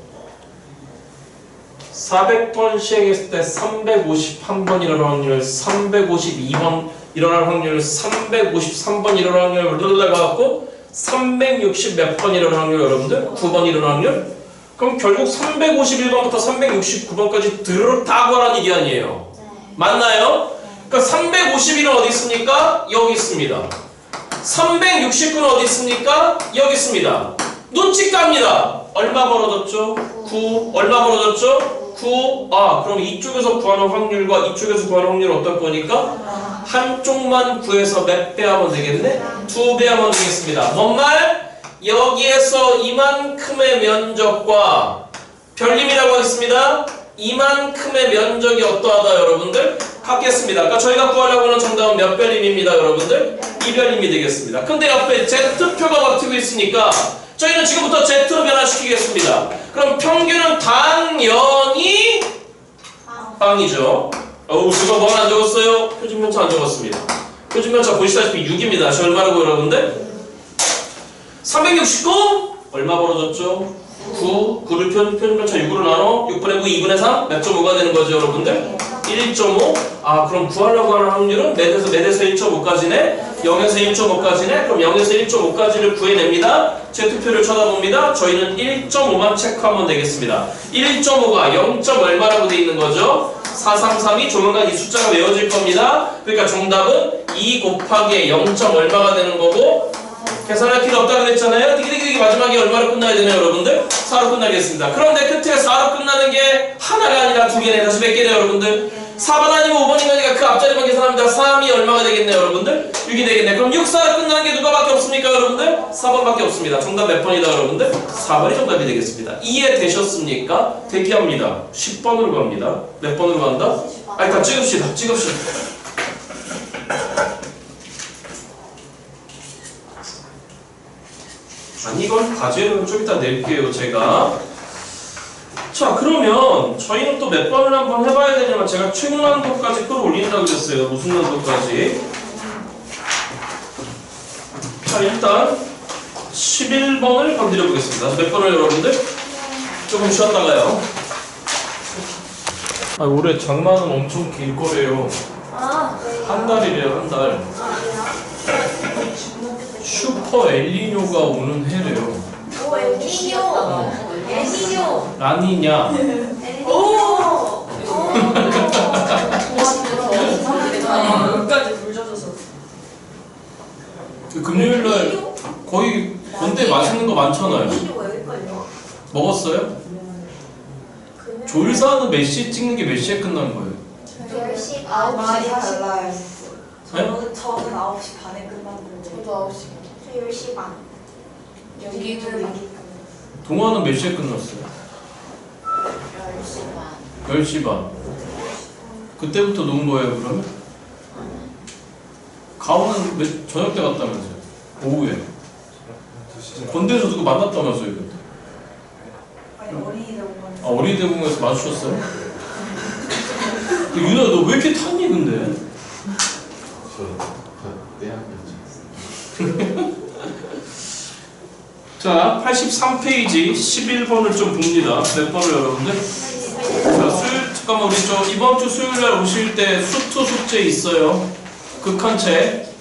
400번 시행했을 때 351번 일어날 확률 352번 일어날 확률 353번 일어날 확률 올라가갖고 360 몇 번 일어날 확률 여러분들? 9번 일어날 확률? 그럼 결국 351번부터 369번까지 다 구하라는 얘기 아니에요. 맞나요? 그러니까 351은 어디 있습니까? 여기 있습니다. 369는 어디 있습니까? 여기 있습니다. 눈치 깝니다. 얼마 벌어졌죠? 9. 얼마 벌어졌죠? 9. 아, 그럼 이쪽에서 구하는 확률과 이쪽에서 구하는 확률은 어떨 거니까? 한쪽만 구해서 몇 배 하면 되겠네? 2배 하면 되겠습니다. 뭔 말? 여기에서 이만큼의 면적과 별림이라고 하겠습니다. 이만큼의 면적이 어떠하다 여러분들? 같겠습니다. 그러니까 저희가 구하려고 하는 정답은 몇 별림입니다 여러분들? 2별림이 되겠습니다. 근데 옆에 Z표가 바뀌고 있으니까 저희는 지금부터 Z로 변화시키겠습니다. 그럼 평균은 당연히 빵이죠. 누가 뭐 하나 안 적었어요? 표준편차 안 적었습니다. 표준편차 보시다시피 6입니다. 다시 얼마라고 여러분들? 369? 얼마 벌어졌죠? 9. 9를 표준편차 6으로 나눠 6분의 9, 2분의 3? 몇 점 5가 되는 거죠 여러분들? 1.5? 아 그럼 구하려고 하는 확률은 몇에서 1.5까지네? 0에서 1.5까지네? 그럼 0에서 1.5까지를 구해냅니다. Z표를 쳐다봅니다. 저희는 1.5만 체크하면 되겠습니다. 1.5가 0. 얼마라고 돼 있는 거죠? 433이 조만간 이 숫자가 외워질 겁니다. 그러니까 정답은 2 곱하기 0. 얼마가 되는 거고 계산할 필요 없다고 그랬잖아요. 디기디기 마지막에 얼마로 끝나야 되나요 여러분들? 4로 끝나겠습니다. 그런데 끝에 4로 끝나는 게 하나가 아니라 2개네. 다시 몇 개네요 여러분들? 4번 아니면 5번인가니까 그 앞자리만 계산합니다. 3이 얼마가 되겠네요 여러분들? 6이 되겠네. 그럼 6, 4로 끝나는 게 누가밖에 없습니까 여러분들? 4번밖에 없습니다. 정답 몇 번이다 여러분들? 4번이 정답이 되겠습니다. 이해되셨습니까? 대기합니다. 10번으로 갑니다. 몇 번으로 간다? 아 일단 찍읍시다. 아니 이건 과제는 좀 이따 낼게요 제가. 자 그러면 저희는 또 몇 번을 한번 해봐야 되냐면 제가 최고난도까지 끌어올린다고 그랬어요. 무슨 난도까지? 자 일단 11번을 건드려 보겠습니다. 몇 번을 여러분들? 조금 쉬었다가요. 아 올해 장마는 엄청 길 거래요. 한 달이래요 한 달. 슈퍼 엘니뇨가 오는 해래요. 오 엘니뇨. 엘니뇨. 라니냐? 오. 여기까지 불 젖어서 금요일날 거의 본대 가운데 맛있는 거 많잖아요. 시로 여기걸요. 먹었어요? 졸사는 몇 시에 찍는 게 몇 시에 끝난 거예요? 10시 많이 9시 달라요. 네? 저는 9시 반에 끝났는데. 저도 9시. 저 10시 반. 여기도 동화는 몇 시에 끝났어요? 10시 반. 10시 반. 그때부터 논 거예요, 그러면? 가오는 저녁 때 갔다면서요? 오후에. 건대에서 누구 만났다면서요, 그때? 아니 어린이들 오면. 아, 어린이대공원에서 마주쳤어요? 유나, 너 왜 이렇게 탔니, 근데? 자, 83페이지 11번을 좀 봅니다. 몇 번을 여러분들? 자, 잠깐만, 우리 이번 주 수요일날 오실 때 수투 숙제 있어요. 극한책.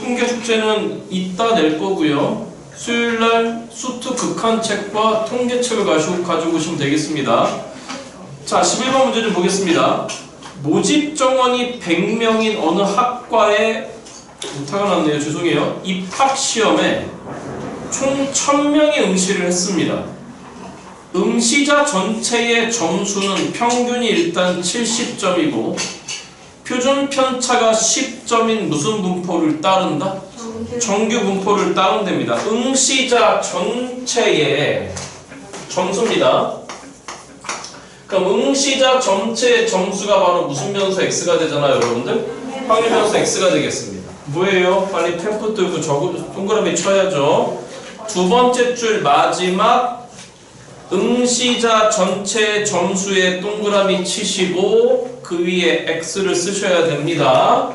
통계 숙제는 이따 낼 거고요. 수요일날 수투 극한책과 통계책을 가지고 오시면 되겠습니다. 자, 11번 문제 좀 보겠습니다. 모집 정원이 100명인 어느 학과에 오타가 났네요. 죄송해요. 입학 시험에 총 1000명이 응시를 했습니다. 응시자 전체의 점수는 평균이 일단 70점이고 표준 편차가 10점인 무슨 분포를 따른다? 정규 분포를 따른답니다. 응시자 전체의 점수입니다. 그럼 응시자 전체의 점수가 바로 무슨 변수 x가 되잖아요, 여러분들? 확률 변수 x가 되겠습니다. 뭐예요? 빨리 템포 들고 동그라미 쳐야죠. 두 번째 줄 마지막 응시자 전체 점수의 동그라미 치시고 그 위에 x를 쓰셔야 됩니다.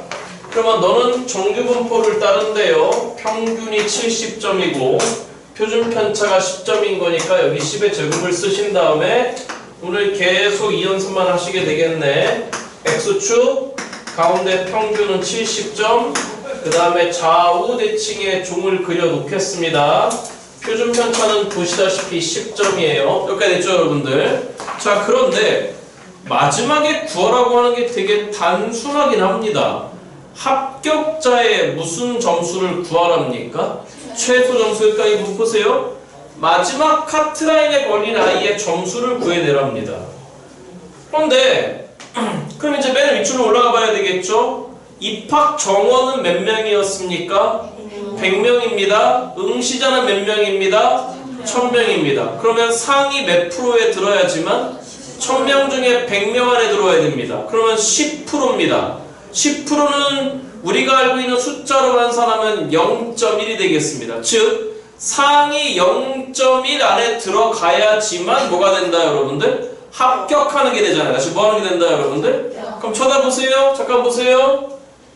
그러면 너는 정규 분포를 따른대요. 평균이 70점이고 표준 편차가 10점인 거니까 여기 10의 제곱을 쓰신 다음에 오늘 계속 이 연습만 하시게 되겠네. x축 가운데 평균은 70점, 그 다음에 좌우 대칭에 종을 그려 놓겠습니다. 표준 편차는 보시다시피 10점이에요. 여기까지 됐죠, 여러분들? 자, 그런데 마지막에 구하라고 하는 게 되게 단순하긴 합니다. 합격자의 무슨 점수를 구하랍니까? 최소 점수일까? 이거 보세요. 마지막 카트라인에 걸린 아이의 점수를 구해내랍니다. 그런데 그럼 이제 맨 위쪽으로 올라가 봐야 되겠죠? 입학 정원은 몇 명이었습니까? 100명입니다. 응시자는 몇 명입니다? 1000명입니다. 그러면 상위 몇 프로에 들어야지만 1000명 중에 100명 안에 들어와야 됩니다. 그러면 10%입니다. 10%는 우리가 알고 있는 숫자로 환산하면 0.1이 되겠습니다. 즉 상위 0.1 안에 들어가야지만 뭐가 된다, 여러분들? 합격하는 게 되잖아요. 다시 뭐 하는 게 된다, 여러분들? 그럼 쳐다보세요. 잠깐 보세요.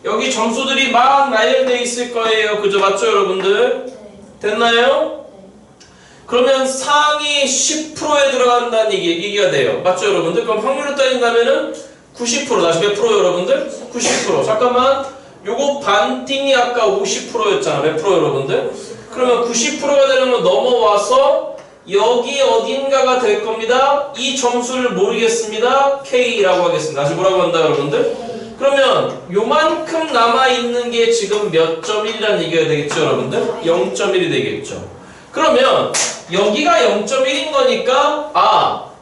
여기 점수들이 막 나열되어 있을 거예요. 그죠? 맞죠, 여러분들? 됐나요? 그러면 상위 10%에 들어간다는 얘기가 돼요. 맞죠, 여러분들? 그럼 확률을 따진다면은 90%. 다시 몇 프로, 여러분들? 90%. 잠깐만. 요거 반띵이 아까 50%였잖아. 몇 프로, 여러분들? 그러면 90%가 되려면 넘어와서 여기 어딘가가 될 겁니다. 이 점수를 모르겠습니다. K라고 하겠습니다. 다시 뭐라고 한다, 여러분들? 그러면 요만큼 남아있는 게 지금 몇 점 1이라는 얘기가 되겠죠, 여러분들? 0.1이 되겠죠. 그러면 여기가 0.1인 거니까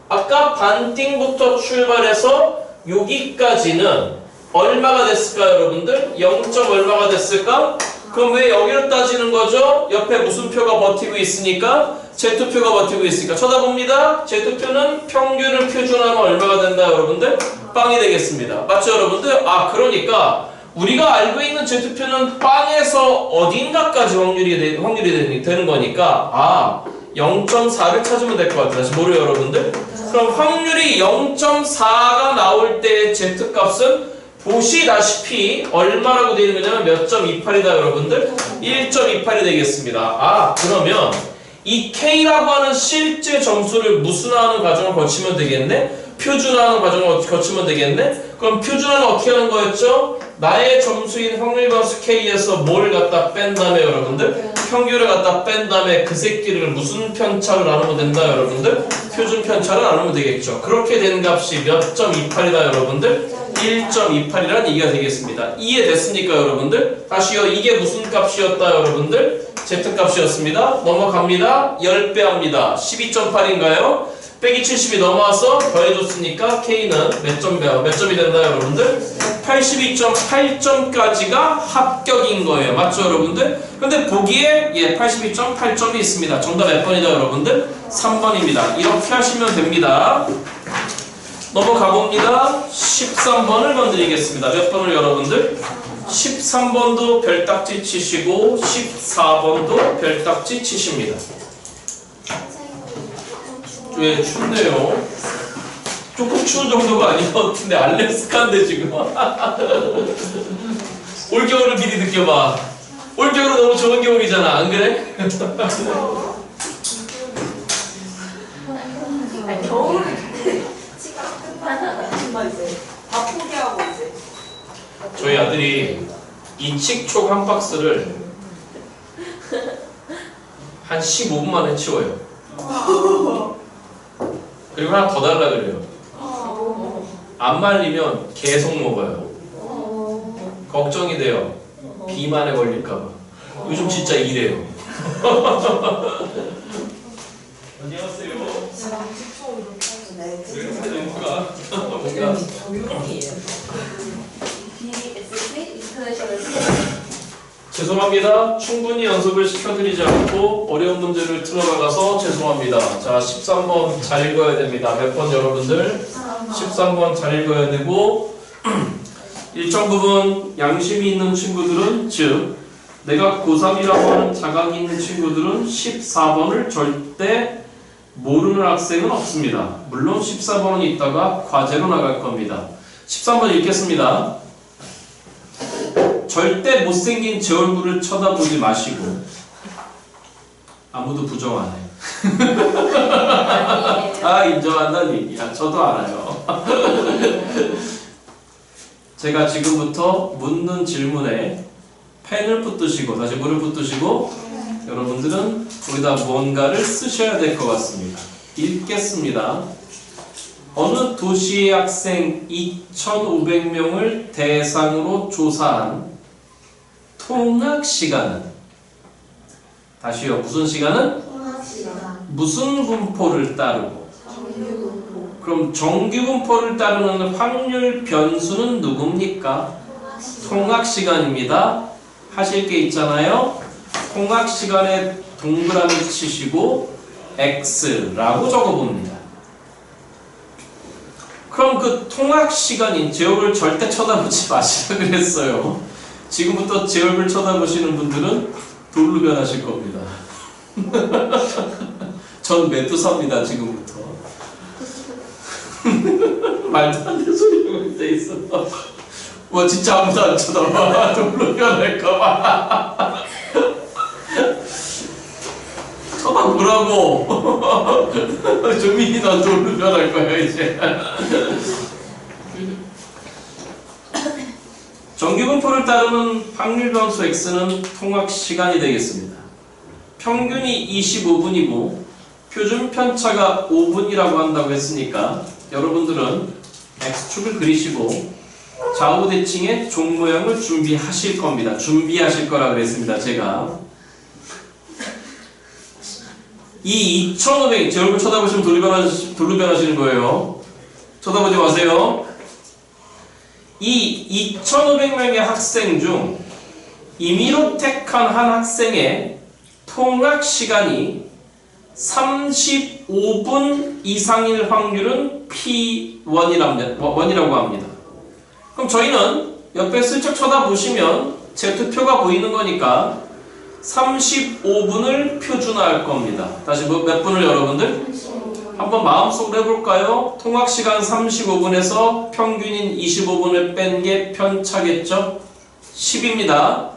아까 반띵부터 출발해서 여기까지는 얼마가 됐을까요, 여러분들? 0. 얼마가 됐을까? 그럼 왜 여기를 따지는 거죠? 옆에 무슨 표가 버티고 있으니까? Z표가 버티고 있으니까 쳐다봅니다. Z표는 평균을 표준하면 얼마가 된다, 여러분들? 빵이 되겠습니다. 맞죠, 여러분들? 그러니까 우리가 알고 있는 Z표는 빵에서 어딘가까지 확률이 되는 거니까 0.4를 찾으면 될 것 같아요. 다시 뭐래요, 여러분들? 그럼 확률이 0.4가 나올 때의 Z값은 보시다시피 얼마라고 되어 있는 거냐면 몇 점 28이다, 여러분들? 1.28이 되겠습니다. 그러면 이 K라고 하는 실제 점수를 무슨화하는 과정을 거치면 되겠네? 표준화하는 과정을 거치면 되겠네? 그럼 표준화는 어떻게 하는 거였죠? 나의 점수인 확률 변수 K에서 뭘 갖다 뺀 다음에, 여러분들? 평균을 갖다 뺀 다음에 그 새끼를 무슨 편차로 나누면 된다, 여러분들? 표준 편차로 나누면 되겠죠. 그렇게 된 값이 몇 점 28이다, 여러분들? 1.28이라는 얘기가 되겠습니다. 이해됐습니까, 여러분들? 다시요. 이게 무슨 값이었다, 여러분들? Z값이었습니다. 넘어갑니다. 10배 합니다. 12.8인가요? 빼기 70이 넘어와서 더해줬으니까 K는 몇 점이 된다 여러분들? 82.8점까지가 합격인 거예요. 맞죠 여러분들? 근데 보기에 82.8점이 있습니다. 정답 몇 번이다 여러분들? 3번입니다. 이렇게 하시면 됩니다. 넘어가 봅니다. 13번을 건드리겠습니다. 몇 번을 여러분들? 13번도 별딱지 치시고 14번도 별딱지 치십니다. 왜 춥네요? 조금 추운 정도가 아닌 것 같은데 알래스카인데 지금 올겨울을 미리 느껴봐. 올겨울은 너무 좋은 겨울이잖아 안 그래? 아니 겨울 정말 이제 다 포기하고 이제 저희 아들이 이 칙촉 한 박스를 한 15분 만에 치워요. 그리고 하나 더 달라 그래요. 안 말리면 계속 먹어요. 걱정이 돼요. 비만에 걸릴까봐. 요즘 진짜 이래요. 안녕하세요. 네. 뭔가 죄송합니다. 충분히 연습을 시켜드리지 않고 어려운 문제를 틀어나가서 죄송합니다. 자, 13번 잘 읽어야 됩니다. 몇 번 여러분들? 13번 잘 읽어야 되고 일정 부분 양심이 있는 친구들은 즉 내가 고3이라고 하는 자각이 있는 친구들은 14번을 절대 모르는 학생은 없습니다. 물론 14번은 있다가 과제로 나갈 겁니다. 13번 읽겠습니다. 절대 못생긴 제 얼굴을 쳐다보지 마시고 아무도 부정 안 해. 다 인정한다는 얘기야. 저도 알아요. 제가 지금부터 묻는 질문에 펜을 붙드시고 다시 물을 붙드시고 여러분들은 거기다 뭔가를 쓰셔야 될 것 같습니다. 읽겠습니다. 어느 도시의 학생 2,500명을 대상으로 조사한 통학 시간은 다시요. 무슨 시간은? 무슨 분포를 따르고 그럼 정규 분포를 따르는 확률 변수는 누굽니까? 통학 시간입니다. 하실 게 있잖아요. 통학 시간에 동그라미 치시고 X라고 적어봅니다. 그럼 그 통학 시간인 제 얼굴 절대 쳐다보지 마시라 그랬어요. 지금부터 제 얼굴 쳐다보시는 분들은 돌로 변하실 겁니다. 전 메두사입니다 지금부터. 말도 안 되는 소리가 돼 있어. 뭐 진짜 아무도 안 쳐다봐. 돌로 변할까봐. 쳐다보라고. 조민이 넌 돌로 변할 거야 이제. 정규분포를 따르는 확률 변수 X는 통학 시간이 되겠습니다. 평균이 25분이고 표준 편차가 5분이라고 한다고 했으니까 여러분들은 X축을 그리시고 좌우 대칭의 종 모양을 준비하실 겁니다. 준비하실 거라 그랬습니다. 제가 이 2,500, 제 얼굴 쳐다보시면 돌로 변하시는 거예요. 쳐다보지 마세요. 이 2,500명의 학생 중 임의로 택한 한 학생의 통학 시간이 35분 이상일 확률은 P1이라고 합니다. 그럼 저희는 옆에 슬쩍 쳐다보시면 제 투표가 보이는 거니까 35분을 표준화할 겁니다. 다시 몇 분을 여러분들? 한번 마음속으로 해볼까요? 통학시간 35분에서 평균인 25분을 뺀 게 편차겠죠? 10입니다.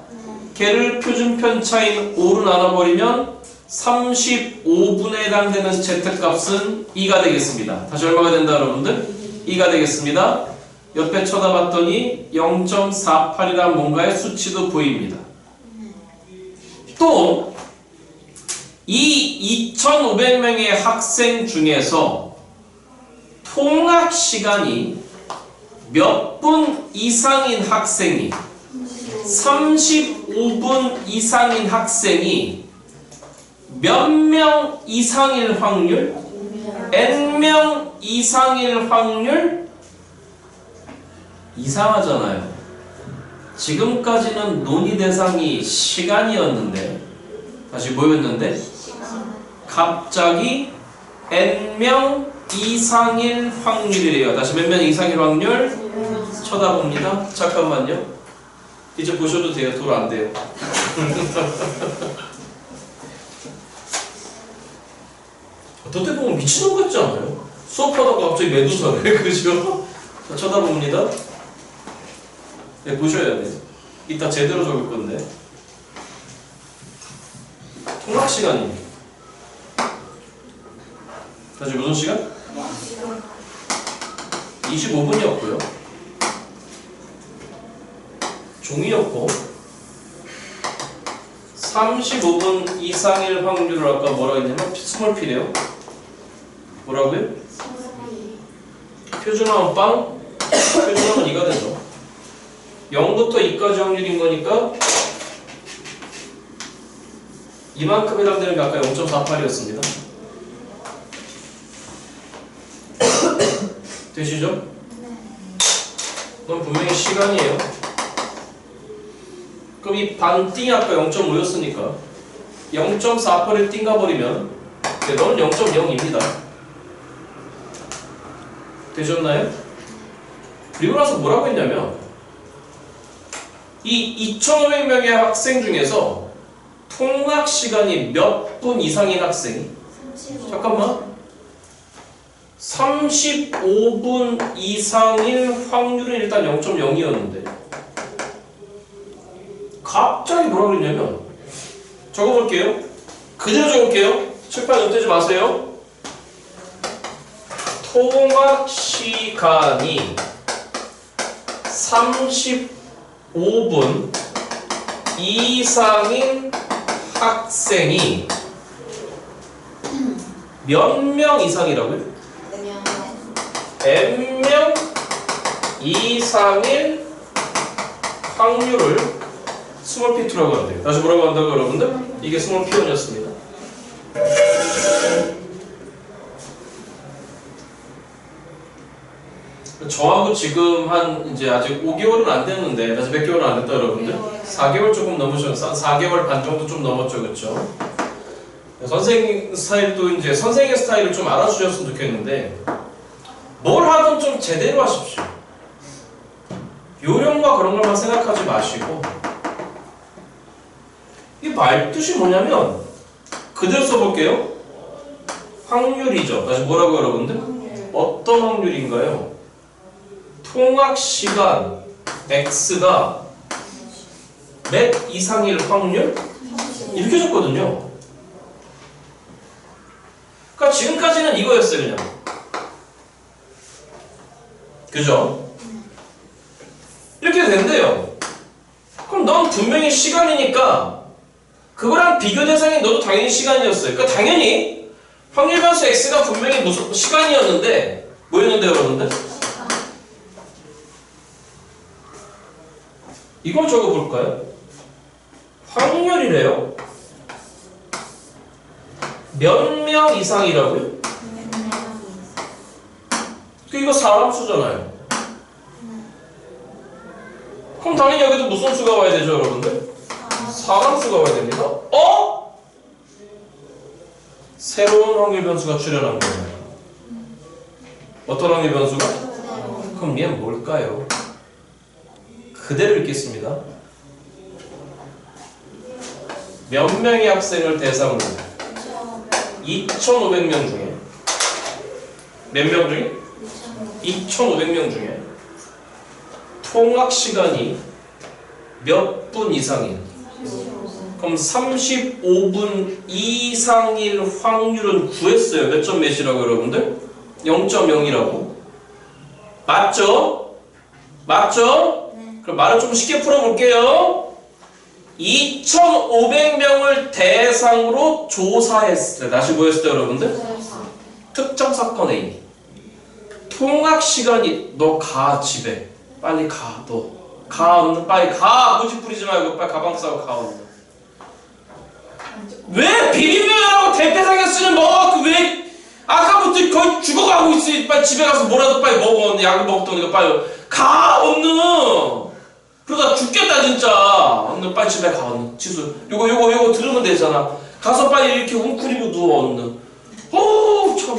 걔를 표준 편차인 5로 나눠버리면 35분에 해당되는 Z값은 2가 되겠습니다. 다시 얼마가 된다 여러분들? 2가 되겠습니다. 옆에 쳐다봤더니 0.48이란 뭔가의 수치도 보입니다. 또 이 2,500명의 학생 중에서 통학 시간이 몇 분 이상인 학생이 35분 이상인 학생이 몇 명 이상일 확률? n명 이상일 확률? 이상하잖아요. 지금까지는 논의 대상이 시간이었는데, 다시 뭐였는데? 갑자기 n명 이상일 확률이래요. 다시 몇 명 이상일 확률? 쳐다봅니다. 잠깐만요. 이제 보셔도 돼요. 돌 안 돼요. 어떨 때 보면 미친놈 같지 않아요? 수업하다가 갑자기 메두사네. 그죠? 자, 쳐다봅니다. 네, 보셔야 돼요. 이따 제대로 적을 건데. 통학 시간입니다. 다시 무슨 시간? 25분이었고요. 종이였고 35분 이상일 확률을 아까 뭐라고 했냐면 스몰 p래요. 뭐라고요? 표준화원 빵? 표준화원 2가 되죠. 0부터 2까지 확률인 거니까 이만큼 해당되는 게 아까 0.48이었습니다. 되시죠? 그럼 분명히 시간이에요. 그럼 이 반띵이 아까 0.5였으니까 0.48을 띵 가버리면 너는 0.0입니다. 되셨나요? 그리고 나서 뭐라고 했냐면 이 2,500명의 학생 중에서 통학 시간이 몇 분 이상인 학생이? 잠깐만. 35분 이상일 확률은 일단 0.0이었는데 갑자기 뭐라고 그랬냐면 적어볼게요. 그대로 적을게요. 칠판 엿대지 마세요. 통학 시간이 35분 이상인 학생이 몇 명 이상이라고요? n명 이상일 확률을 스몰 p2라고 한대요. 다시 뭐라고 한다고 여러분들? 이게 스몰 p1이었습니다. 저하고 지금 한 이제 아직 5개월은 안 됐는데, 다시 몇 개월은 안 됐다 여러분들? 4개월 조금 넘으셨어. 4개월 반 정도 좀 넘었죠, 그렇죠? 선생님 스타일도 이제 선생의 스타일을 좀 알아주셨으면 좋겠는데, 뭘 하든 좀 제대로 하십시오. 요령과 그런 것만 생각하지 마시고, 이 말뜻이 뭐냐면 그대로 써볼게요. 확률이죠. 다시 뭐라고 여러분들? 어떤 확률인가요? 통학 시간 x가 몇 이상일 확률? 이렇게 줬거든요. 그러니까 지금까지는 이거였어요, 그냥. 그죠? 이렇게 된대요. 그럼 넌 분명히 시간이니까 그거랑 비교 대상이 너도 당연히 시간이었어요. 그러니까 당연히 확률 변수 x가 분명히 무슨 시간이었는데 뭐였는데요, 여러분들? 이걸 적어볼까요? 확률이래요. 몇 명 이상이라고요? 이거 사람 수잖아요. 그럼 당연히 여기도 무슨 수가 와야 되죠, 여러분들? 사람 수가 와야 됩니다. 새로운 확률 변수가 출현한 거예요. 어떤 확률 변수가? 그럼 얘는 뭘까요? 그대로 읽겠습니다. 몇 명의 학생을 대상으로 2,500명 중에 몇 명 중에? 2,500명 중에 통학 시간이 몇 분 이상인? 그럼 35분 이상일 확률은 구했어요. 몇 점 몇이라고 여러분들? 0.0이라고. 맞죠? 맞죠? 그럼 말을 좀 쉽게 풀어볼게요. 2,500명을 대상으로 조사했을 때, 다시 뭐였을 때 여러분들? 특정 사건 A. 통학 시간이 너 가 집에 빨리 가. 너 가. 빨리 가. 고집 부리지 말고 빨리 가방 싸고 가. 왜 비빔면하고 대패상에 쓰는 왜 아까부터 거의 죽어가고 있어. 빨리 집에 가서 뭐라도 빨리 먹어. 약을 먹던 거 빨리 가 얼른. 그러다 죽겠다 진짜. 얼른 빨리 집에 가 얼른. 지수 요거 들으면 되잖아. 가서 빨리 이렇게 웅크리고 누워 얼른. 어우 참.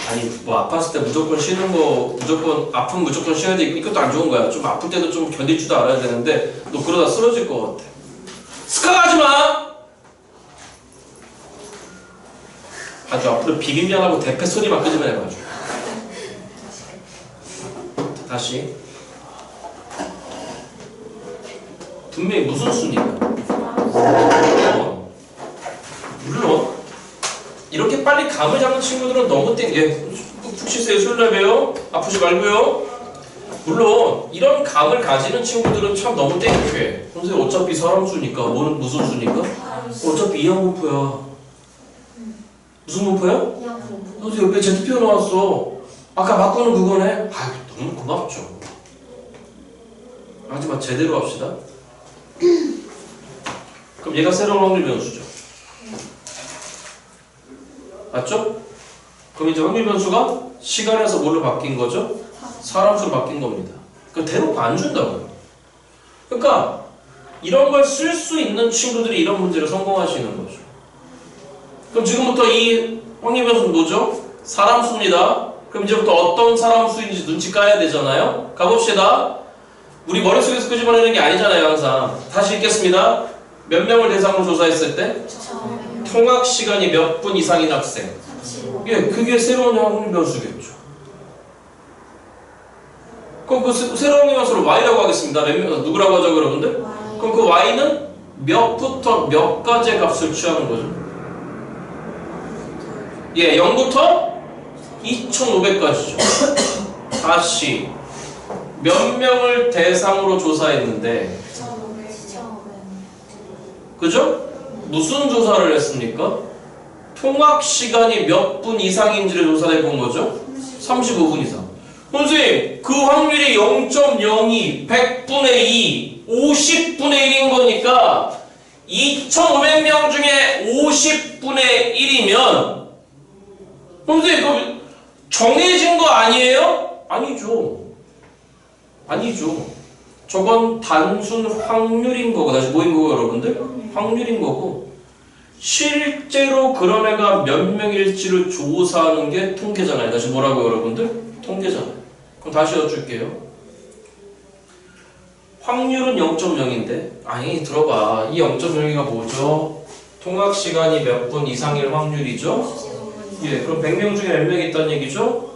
아니 뭐 아팠을 때 무조건 쉬는 거 무조건 아프면 무조건 쉬어야 돼. 이것도 안 좋은 거야. 좀 아플 때도 좀 견딜 줄도 알아야 되는데 너 그러다 쓰러질 것 같아. 스카가지 마. 아주 앞으로 비빔면하고 대패 소리만 끄집어 내가지고. 다시. 분명히 무슨 수니까. 물론 이렇게 빨리 감을 잡는 친구들은 너무 푹 쉬세요. 술래 배요. 아프지 말고요. 물론 이런 감을 가지는 친구들은 참 너무 땡큐해. 선생님 어차피 사람 수니까 무슨 수니까? 어차피 이항분포야. 무슨 분포야? 선생님 옆에 Z표 나왔어. 아까 바꾸는 그거네. 아유 너무 고맙죠. 하지만 제대로 합시다. 그럼 얘가 새로운 확률 변수죠. 맞죠? 그럼 이제 확률 변수가 시간에서 뭘로 바뀐 거죠? 사람 수로 바뀐 겁니다. 그 대놓고 안 준다고요. 그러니까 이런 걸 쓸 수 있는 친구들이 이런 문제를 성공하시는 거죠. 그럼 지금부터 이 확률 변수는 뭐죠? 사람 수입니다. 그럼 이제부터 어떤 사람 수인지 눈치 까야 되잖아요. 가봅시다. 우리 머릿속에서 끄집어내는 게 아니잖아요. 항상. 다시 읽겠습니다. 몇 명을 대상으로 조사했을 때? 통학 시간이 몇 분 이상인 학생. 예, 그게 새로운 확률 변수겠죠. 그럼 그 새로운 변수를 y라고 하겠습니다. 누구라고 하죠, 여러분들? 그럼 그 y는 몇부터 몇까지의 값을 취하는 거죠? 예, 0부터 2500까지죠. 다시 몇 명을 대상으로 조사했는데, 그죠? 무슨 조사를 했습니까? 통학 시간이 몇 분 이상인지를 조사해 본 거죠? 35분 이상. 선생님, 그 확률이 0.02, 100분의 2, 50분의 1인 거니까 2500명 중에 50분의 1이면 선생님, 그 정해진 거 아니에요? 아니죠. 아니죠. 저건 단순 확률인 거고, 다시 뭐인 거고, 여러분들? 확률인 거고, 실제로 그런 애가 몇 명일지를 조사하는 게 통계잖아요. 다시 뭐라고 여러분들? 통계잖아요. 그럼 다시 여쭐게요. 확률은 0.0인데, 아니 들어봐. 이 0.0이가 뭐죠? 통학 시간이 몇 분 이상일 확률이죠? 예, 그럼 100명 중에 몇 명이 있다는 얘기죠?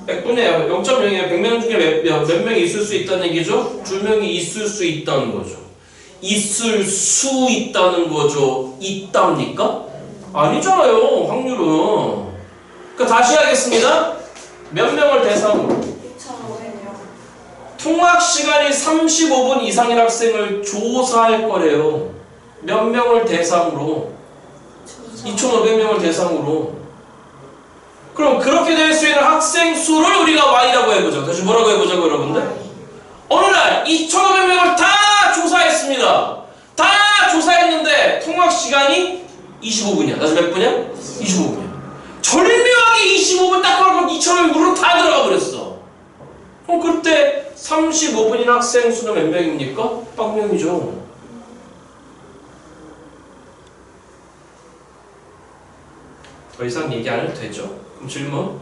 100분의 0.0이에요. 100명 중에 몇 명이 있을 수 있다는 얘기죠? 2명이 있을 수 있다는 거죠. 있을 수 있다는 거죠. 있답니까? 아니잖아요. 확률은. 그러니까 다시 하겠습니다. 몇 명을 대상으로? 통학 시간이 35분 이상인 학생을 조사할 거래요. 몇 명을 대상으로? 2,500명을 대상으로. 그럼 그렇게 될 수 있는 학생 수를 우리가 y라고 해보자. 다시 뭐라고 해보자고 여러분들? 어느 날 2,500명을 다 조사했습니다. 다 조사했는데 통학 시간이 25분이야. 다시 몇 분이야? 25분이야. 절묘하게 25분 딱 걸고 2,500명 물로 다 들어가 버렸어. 그럼 그때 35분인 학생 수는 몇 명입니까? 0명이죠. 더 이상 얘기 안 해도 되죠? 그럼 질문.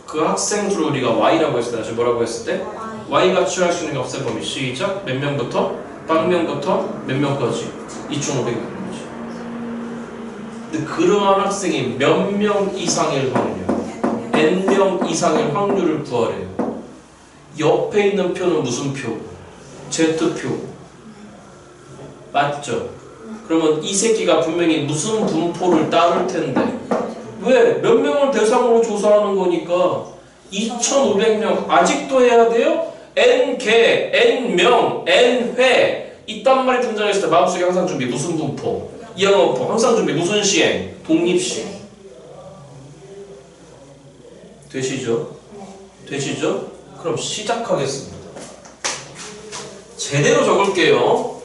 그 학생 수를 우리가 y라고 했을 때, 다시 뭐라고 했을 때? y가 취할 수 있는 값의 범위. 시작. 몇 명부터? 0명부터 몇 명까지? 2,500명까지. 근데 그러한 학생이 몇 명 이상일 확률, n명 이상일 확률을 구하래요. 옆에 있는 표는 무슨 표? Z표. 맞죠? 그러면 이 새끼가 분명히 무슨 분포를 따를 텐데 왜? 몇 명을 대상으로 조사하는 거니까 2,500명 아직도 해야 돼요? n개, n명, n회 이딴 말이 등장했을 때 마음속에 항상 준비 무슨 분포? 이항분포 항상 준비 무슨 시행? 독립시행. 되시죠? 되시죠? 그럼 시작하겠습니다. 제대로 적을게요.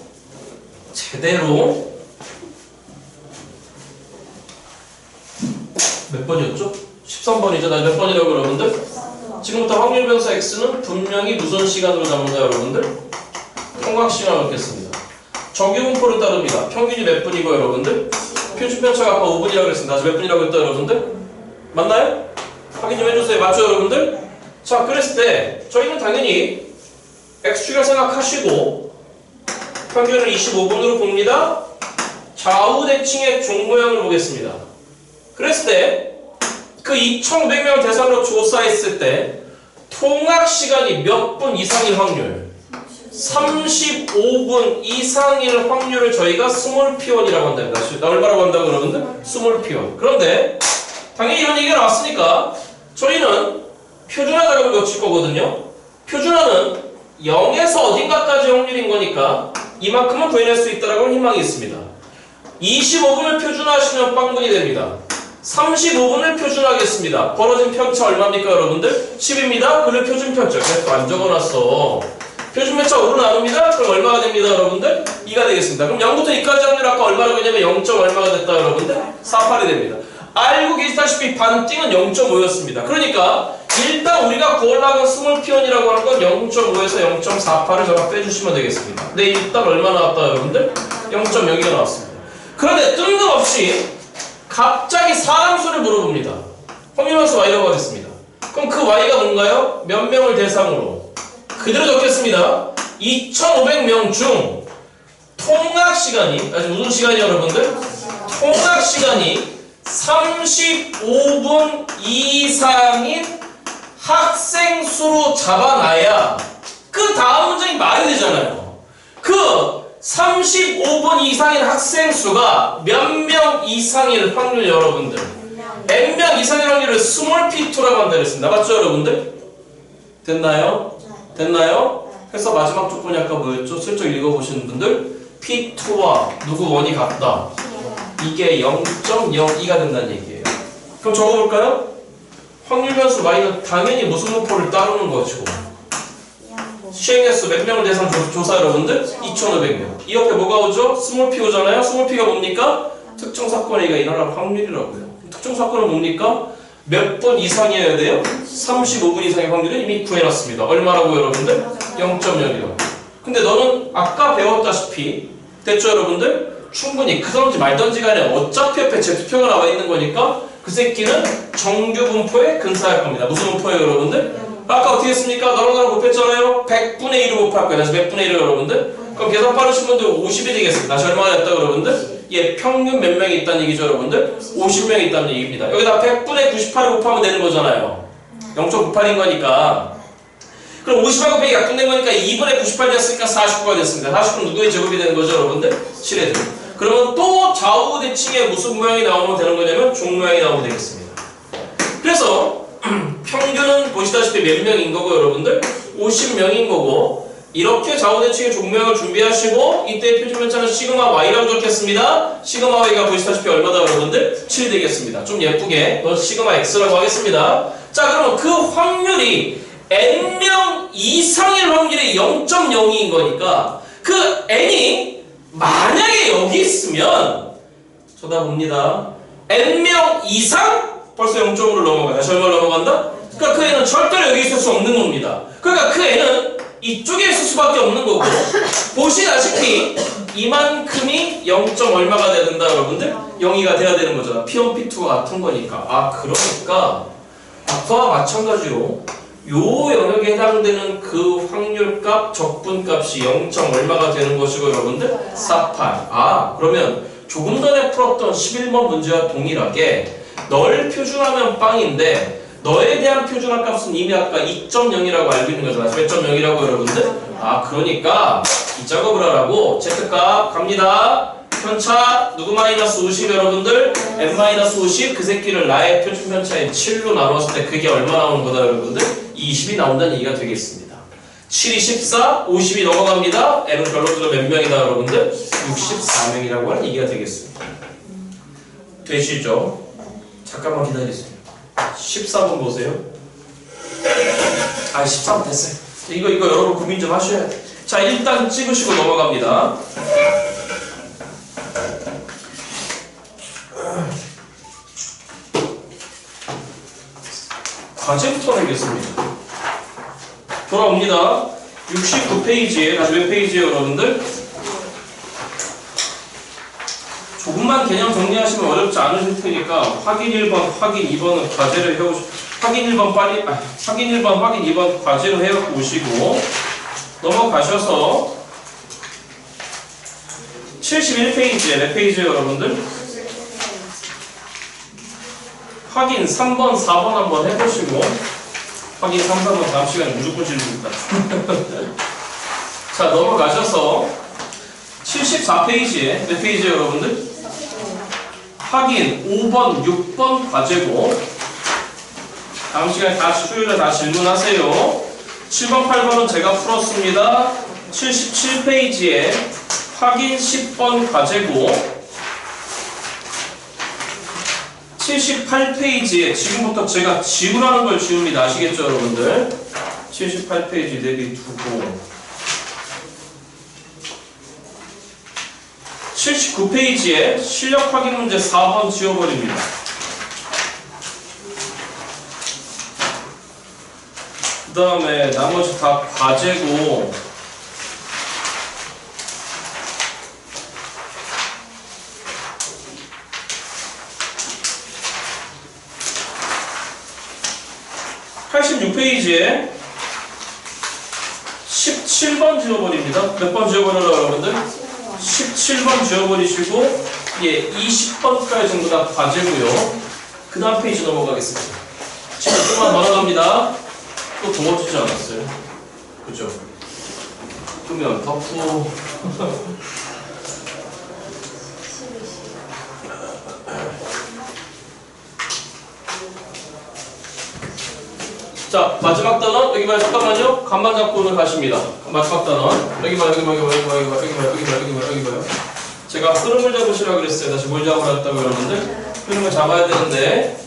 그대로 몇 번이었죠? 13번이죠. 나 몇 번이라고 여러분들? 지금부터 확률 변수 x는 분명히 무슨 시간으로 잡는다 여러분들? 통각 시간을 넣겠습니다. 정규 분포를 따릅니다. 평균이 몇 분이고 여러분들? 표준 편차가 아까 5분이라고 그랬습니다. 몇 분이라고 했다 여러분들? 맞나요? 확인 좀 해주세요. 맞죠 여러분들? 자 그랬을 때 저희는 당연히 x축을 생각하시고 평균을 25분으로 봅니다. 좌우 대칭의 종 모양을 보겠습니다. 그랬을 때 그 2,500명을 대상으로 조사했을 때 통학 시간이 몇 분 이상일 확률 35분 이상일 확률을 저희가 스몰 P1이라고 한답니다. 얼마라고 한다고 여러분들? 스몰 P1. 그런데 당연히 이런 얘기가 나왔으니까 저희는 표준화 작업을 거칠 거거든요. 표준화는 0에서 어딘가까지 확률인 거니까 이만큼은 구해낼 수 있다는 희망이 있습니다. 25분을 표준화하시면 빵분이 됩니다. 35분을 표준화하겠습니다. 벌어진 편차 얼마입니까 여러분들? 10입니다. 그걸 표준 편차. 그래서 안 적어놨어. 표준 편차 5로 나눕니다. 그럼 얼마가 됩니다 여러분들? 2가 되겠습니다. 그럼 0부터 2까지 확률 아까 얼마라고 했냐면 0. 얼마가 됐다 여러분들? 48이 됩니다. 알고 계시다시피 반띵은 0.5였습니다. 그러니까 일단 우리가 구하려는 스몰 P1이라고 하는 건 0.5에서 0.48을 저가 빼주시면 되겠습니다. 네, 일단 얼마 나왔다 여러분들? 0.02가 나왔습니다. 그런데 뜬금없이 갑자기 사함수를 물어봅니다. 확률함수 y라고 하겠습니다. 그럼 그 y가 뭔가요? 몇 명을 대상으로? 그대로 적겠습니다. 2,500명 중 통학 시간이 무슨 시간이요 여러분들? 통학 시간이 35분 이상인 학생 수로 잡아놔야 그 다음 문장이 말이 되잖아요. 그 35분 이상인 학생 수가 몇 명 이상일 확률 여러분들? n명 이상일 확률을 스몰 p2라고 한다 그랬습니다. 맞죠 여러분들? 됐나요? 됐나요? 그래서 마지막 조건이 아까 뭐였죠? 슬쩍 읽어보시는 분들 p2와 누구 원이 같다. 이게 0.02가 된다는 얘기예요. 그럼 적어볼까요? 확률 변수 y는 당연히 무슨 분포를 따르는 것이고 시행횟수 몇 명을 대상 조사 여러분들? 2,500명. 이 옆에 뭐가 오죠? 스몰 p 오잖아요. 스몰 p가 뭡니까? 특정 사건의 A가 일어날 확률이라고요. 특정 사건은 뭡니까? 몇 분 이상이어야 돼요? 35분 이상의 확률을 이미 구해놨습니다. 얼마라고 여러분들? 0.0이라고. 근데 너는 아까 배웠다시피 됐죠 여러분들? 충분히 그런지 말던지 간에 어차피 옆에 제투표가 나와 있는 거니까 그 새끼는 정규 분포에 근사할 겁니다. 무슨 분포예요 여러분들? 아까 어떻게 했습니까? 너랑 곱했잖아요? 100분의 1을 곱할 거예요. 다시 몇 분의 1을 여러분들? 그럼 계산 빠르신 분들 50이 되겠습니다. 다시 얼마나 됐다고 여러분들? 예, 평균 몇 명이 있다는 얘기죠 여러분들? 50명이 있다는 얘기입니다. 여기다 100분의 98을 곱하면 되는 거잖아요. 0.98인 거니까. 그럼 50하고 100이 약분된 거니까 2분의 98 됐으니까 49가 됐습니다. 49는 누구의 제곱이 되는 거죠 여러분들? 7의 제곱. 그러면 또 좌우 대칭에 무슨 모양이 나오면 되는 거냐면 종 모양이 나오면 되겠습니다. 그래서 평균은 보시다시피 몇 명인 거고 여러분들? 50명인 거고 이렇게 좌우 대칭의 종 모양을 준비하시고 이때 표준 편차는 시그마 y라고 적겠습니다. 시그마 y가 보시다시피 얼마다 여러분들? 7 되겠습니다. 좀 예쁘게 시그마 x라고 하겠습니다. 자 그러면 그 확률이 n명 이상일 확률이 0.02인 거니까 그 n이 만약에 여기 있으면 쳐다봅니다. n명 이상? 벌써 0.5를 넘어가요. 다시 얼마를 넘어간다? 그러니까 그 n은 절대로 여기 있을 수 없는 겁니다. 그러니까 그 n은 이쪽에 있을 수밖에 없는 거고 보시다시피 이만큼이 0. 얼마가 돼야 된다 여러분들? 0이가 돼야 되는 거잖아. P1, P2가 같은 거니까. 아 그러니까 아까와 마찬가지로 요 영역에 해당되는 그 확률값, 적분값이 0. 얼마가 되는 것이고 여러분들? 48. 아 그러면 조금 전에 풀었던 11번 문제와 동일하게 널 표준하면 빵인데 너에 대한 표준화 값은 이미 아까 2.0이라고 알고 있는 거잖아. 몇 점 0이라고 여러분들? 아 그러니까 이 작업을 하라고 Z값 갑니다. 편차 누구 마이너스 50 여러분들? n 마이너스 50 그 새끼를 나의 표준 편차에 7로 나눴을 때 그게 얼마 나오는 거다 여러분들? 20이 나온다는 얘기가 되겠습니다. 7이 14, 50이 넘어갑니다. n은 결론적으로 몇 명이다 여러분들? 64명이라고 하는 얘기가 되겠습니다. 되시죠? 잠깐만 기다리세요. 14번 보세요. 아 13번 됐어요. 이거 여러분 고민 좀 하셔야 돼. 자 일단 찍으시고 넘어갑니다. 과제부터 내겠습니다. 돌아옵니다. 69페이지에, 다시 몇 페이지에요, 여러분들? 조금만 개념 정리하시면 어렵지 않으실 테니까 확인 1번, 확인 2번은 과제를 해오시고 확인 1번 빨리, 확인 1번, 확인 2번 과제로 해갖고 오시고 넘어가셔서 71페이지에 몇 페이지에요, 여러분들? 확인 3번, 4번 한번 해보시고 확인 3, 4번 다음 시간에 무조건 질문입니다. 자, 넘어가셔서 74페이지에 몇 페이지에요, 여러분들? 확인 5번, 6번 과제고 다음 시간에 다시 수요일에 다 질문하세요. 7번, 8번은 제가 풀었습니다. 77페이지에 확인 10번 과제고 78페이지에 지금부터 제가 지우라는 걸 지웁니다. 아시겠죠, 여러분들? 78페이지 내비두고 79페이지에 실력 확인 문제 4번 지워버립니다. 그 다음에 나머지 다 과제고 (86페이지에) 17번 지워버립니다. 몇 번 지워버려요, 여러분들? 17번 지워버리시고 예, 20번까지 전부 다 과제고요. 그 다음 페이지 넘어가겠습니다. 지금 조금만 넘어갑니다. 또 더워지지 않았어요? 그죠? 그러면 덮고 자, 마지막 단원 여기 봐요. 잠깐만요. 간만 잡고 오늘 가십니다. 마지막 단원 여기 봐요. 여기 봐요. 여기 봐요. 여기 봐요. 여기 봐요. 여기 봐요. 여기 봐요. 여기 봐요. 제가 흐름을 잡으시라고 그랬어요. 다시 뭘 잡으라 했다고 여러분들? 흐름을 잡아야 되는데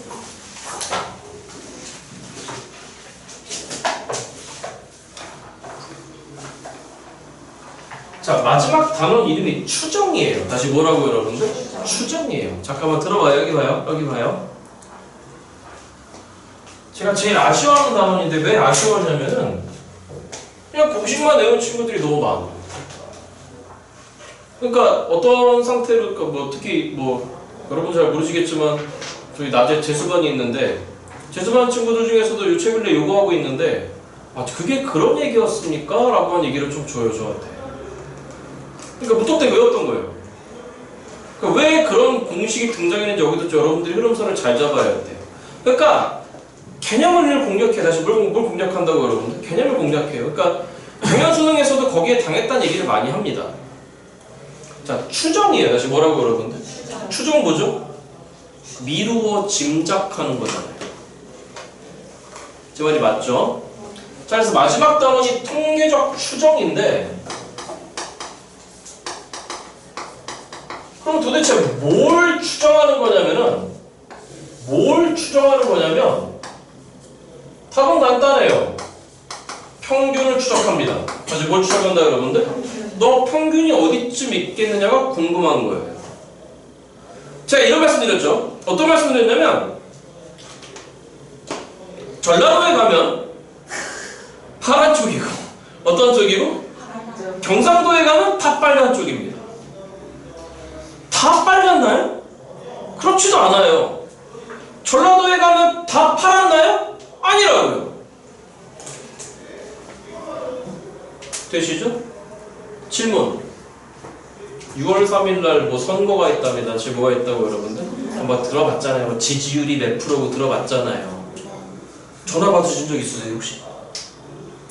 자, 마지막 단원 이름이 추정이에요. 다시 뭐라고 여러분들? 추정이에요. 잠깐만 들어봐요. 여기 봐요. 여기 봐요. 제가 제일 아쉬워하는 단원인데 왜 아쉬워하냐면은 그냥 공식만 외운 친구들이 너무 많아요. 그러니까 어떤 상태로, 그러니까 뭐 특히 뭐 여러분 잘 모르시겠지만 저희 낮에 재수반이 있는데 재수반 친구들 중에서도 요 최근에 요거하고 있는데 아 그게 그런 얘기였습니까? 라고 한 얘기를 좀 줘요 저한테. 그러니까 무턱대고 외웠던 거예요. 그러니까 왜 그런 공식이 등장했는지 여기도 여러분들이 흐름선을 잘 잡아야 돼요. 그러니까 개념을 공략해. 다시 뭘 공략한다고 여러분들? 개념을 공략해요. 그러니까 경연 수능에서도 거기에 당했다는 얘기를 많이 합니다. 자, 추정이에요. 다시 뭐라고 여러분들? 추정 뭐죠? 미루어 짐작하는 거잖아요. 제 말이 맞죠? 자, 그래서 마지막 단원이 통계적 추정인데 그럼 도대체 뭘 추정하는 거냐면 답은 간단해요. 평균을 추적합니다. 다시 뭘 추적한다 여러분들? 너 평균이 어디쯤 있겠느냐가 궁금한 거예요. 제가 이런 말씀 드렸죠. 어떤 말씀 드렸냐면 전라도에 가면 파란 쪽이고 어떤 쪽이고? 경상도에 가면 다 빨간 쪽입니다. 다 빨갛나요? 그렇지도 않아요. 전라도에 가면 다 파랗나요? 아니라고요. 되시죠? 질문. 6월 3일날 뭐 선거가 있답니다. 지금 뭐가 있다고 여러분들? 한번 들어봤잖아요. 지지율이 몇 프로고 들어봤잖아요. 전화 받으신 적 있으세요 혹시?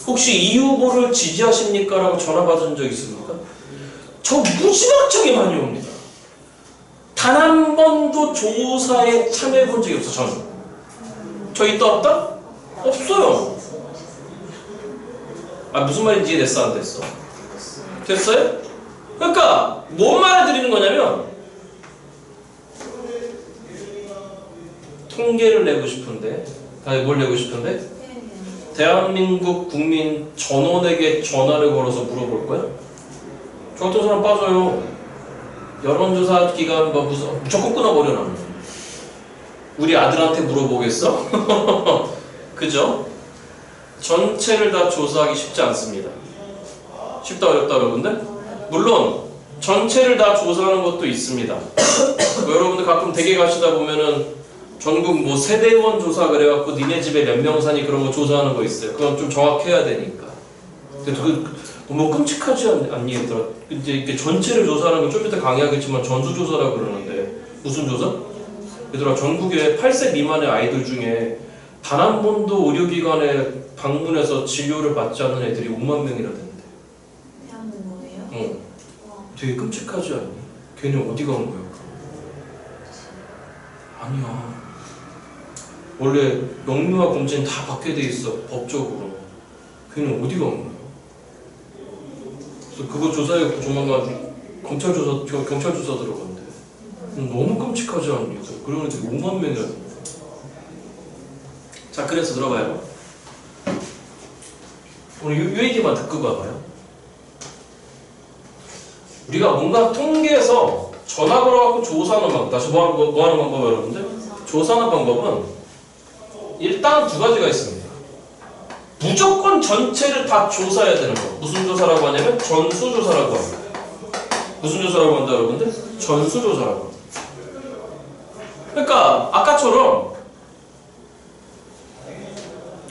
혹시 이 후보를 지지하십니까? 라고 전화 받은 적 있습니까? 저 무지막지하게 많이 옵니다. 단 한 번도 조사에 참여해 본 적이 없어. 저는. 저 있다 없다? 없어요. 아 무슨 말인지 이해됐어 안 됐어? 됐어요? 그러니까 뭔 말을 드리는 거냐면 통계를 내고 싶은데 뭘 내고 싶은데? 대한민국 국민 전원에게 전화를 걸어서 물어볼 거야? 저 같은 사람 빠져요. 여론조사 기간 뭐 무조건 끊어버려 나는. 우리 아들한테 물어보겠어? 그죠? 전체를 다 조사하기 쉽지 않습니다. 쉽다 어렵다 여러분들? 물론 전체를 다 조사하는 것도 있습니다. 뭐 여러분들 가끔 댁에 가시다 보면은 전국 뭐 세대원 조사 그래갖고 니네 집에 몇 명 사니 그런 거 조사하는 거 있어요. 그건 좀 정확해야 되니까. 근데 너무 끔찍하지 않니 얘들아? 이제 이렇게 전체를 조사하는 건 좀 이따 강의하겠지만 전수조사라고 그러는데 무슨 조사? 얘들아 전국에 8세 미만의 아이들 중에 단 한 번도 의료기관에 방문해서 진료를 받지 않는 애들이 5만 명이나 된대. 대한민국이에요? 응. 되게 끔찍하지 않니? 걔는 어디 간 거야? 아니야. 원래 영유아 검진 다 받게 돼 있어 법적으로. 걔는 어디 간 거야? 그래서 그거 조사해 조만간 경찰 조사 들어간대. 너무 끔찍하지 않니? 그러는 애들이 5만 명이나 된대. 자, 그래서 들어봐요. 오늘 요 얘기만 듣고 가봐요. 우리가 뭔가 통계에서 전화 걸어갖고 조사하는 방법, 다시 뭐 하는 방법 여러분들? 조사하는 방법은 일단 두 가지가 있습니다. 무조건 전체를 다 조사해야 되는 거. 무슨 조사라고 하냐면 전수조사라고 합니다. 무슨 조사라고 한다 여러분들? 전수조사라고 합니다. 그러니까 아까처럼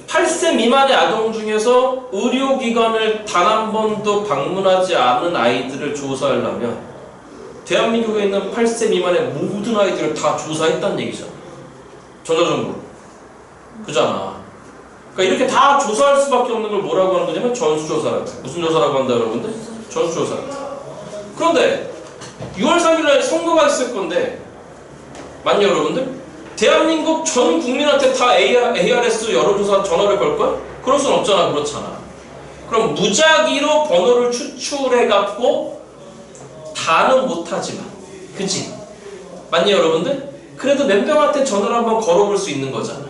8세 미만의 아동 중에서 의료기관을 단 한 번도 방문하지 않은 아이들을 조사하려면 대한민국에 있는 8세 미만의 모든 아이들을 다 조사했다는 얘기잖아. 전자정보로. 그잖아. 그러니까 이렇게 다 조사할 수밖에 없는 걸 뭐라고 하는 거냐면 전수조사라고. 무슨 조사라고 한다 여러분들? 전수조사. 그런데 6월 3일날 선거가 있을 건데 맞냐 여러분들? 대한민국 전 국민한테 다 ARS 여론조사 전화를 걸 거야? 그럴 순 없잖아. 그렇잖아. 그럼 무작위로 번호를 추출해갖고 다는 못하지만 그치? 맞니 여러분들? 그래도 몇 명한테 전화를 한번 걸어볼 수 있는 거잖아.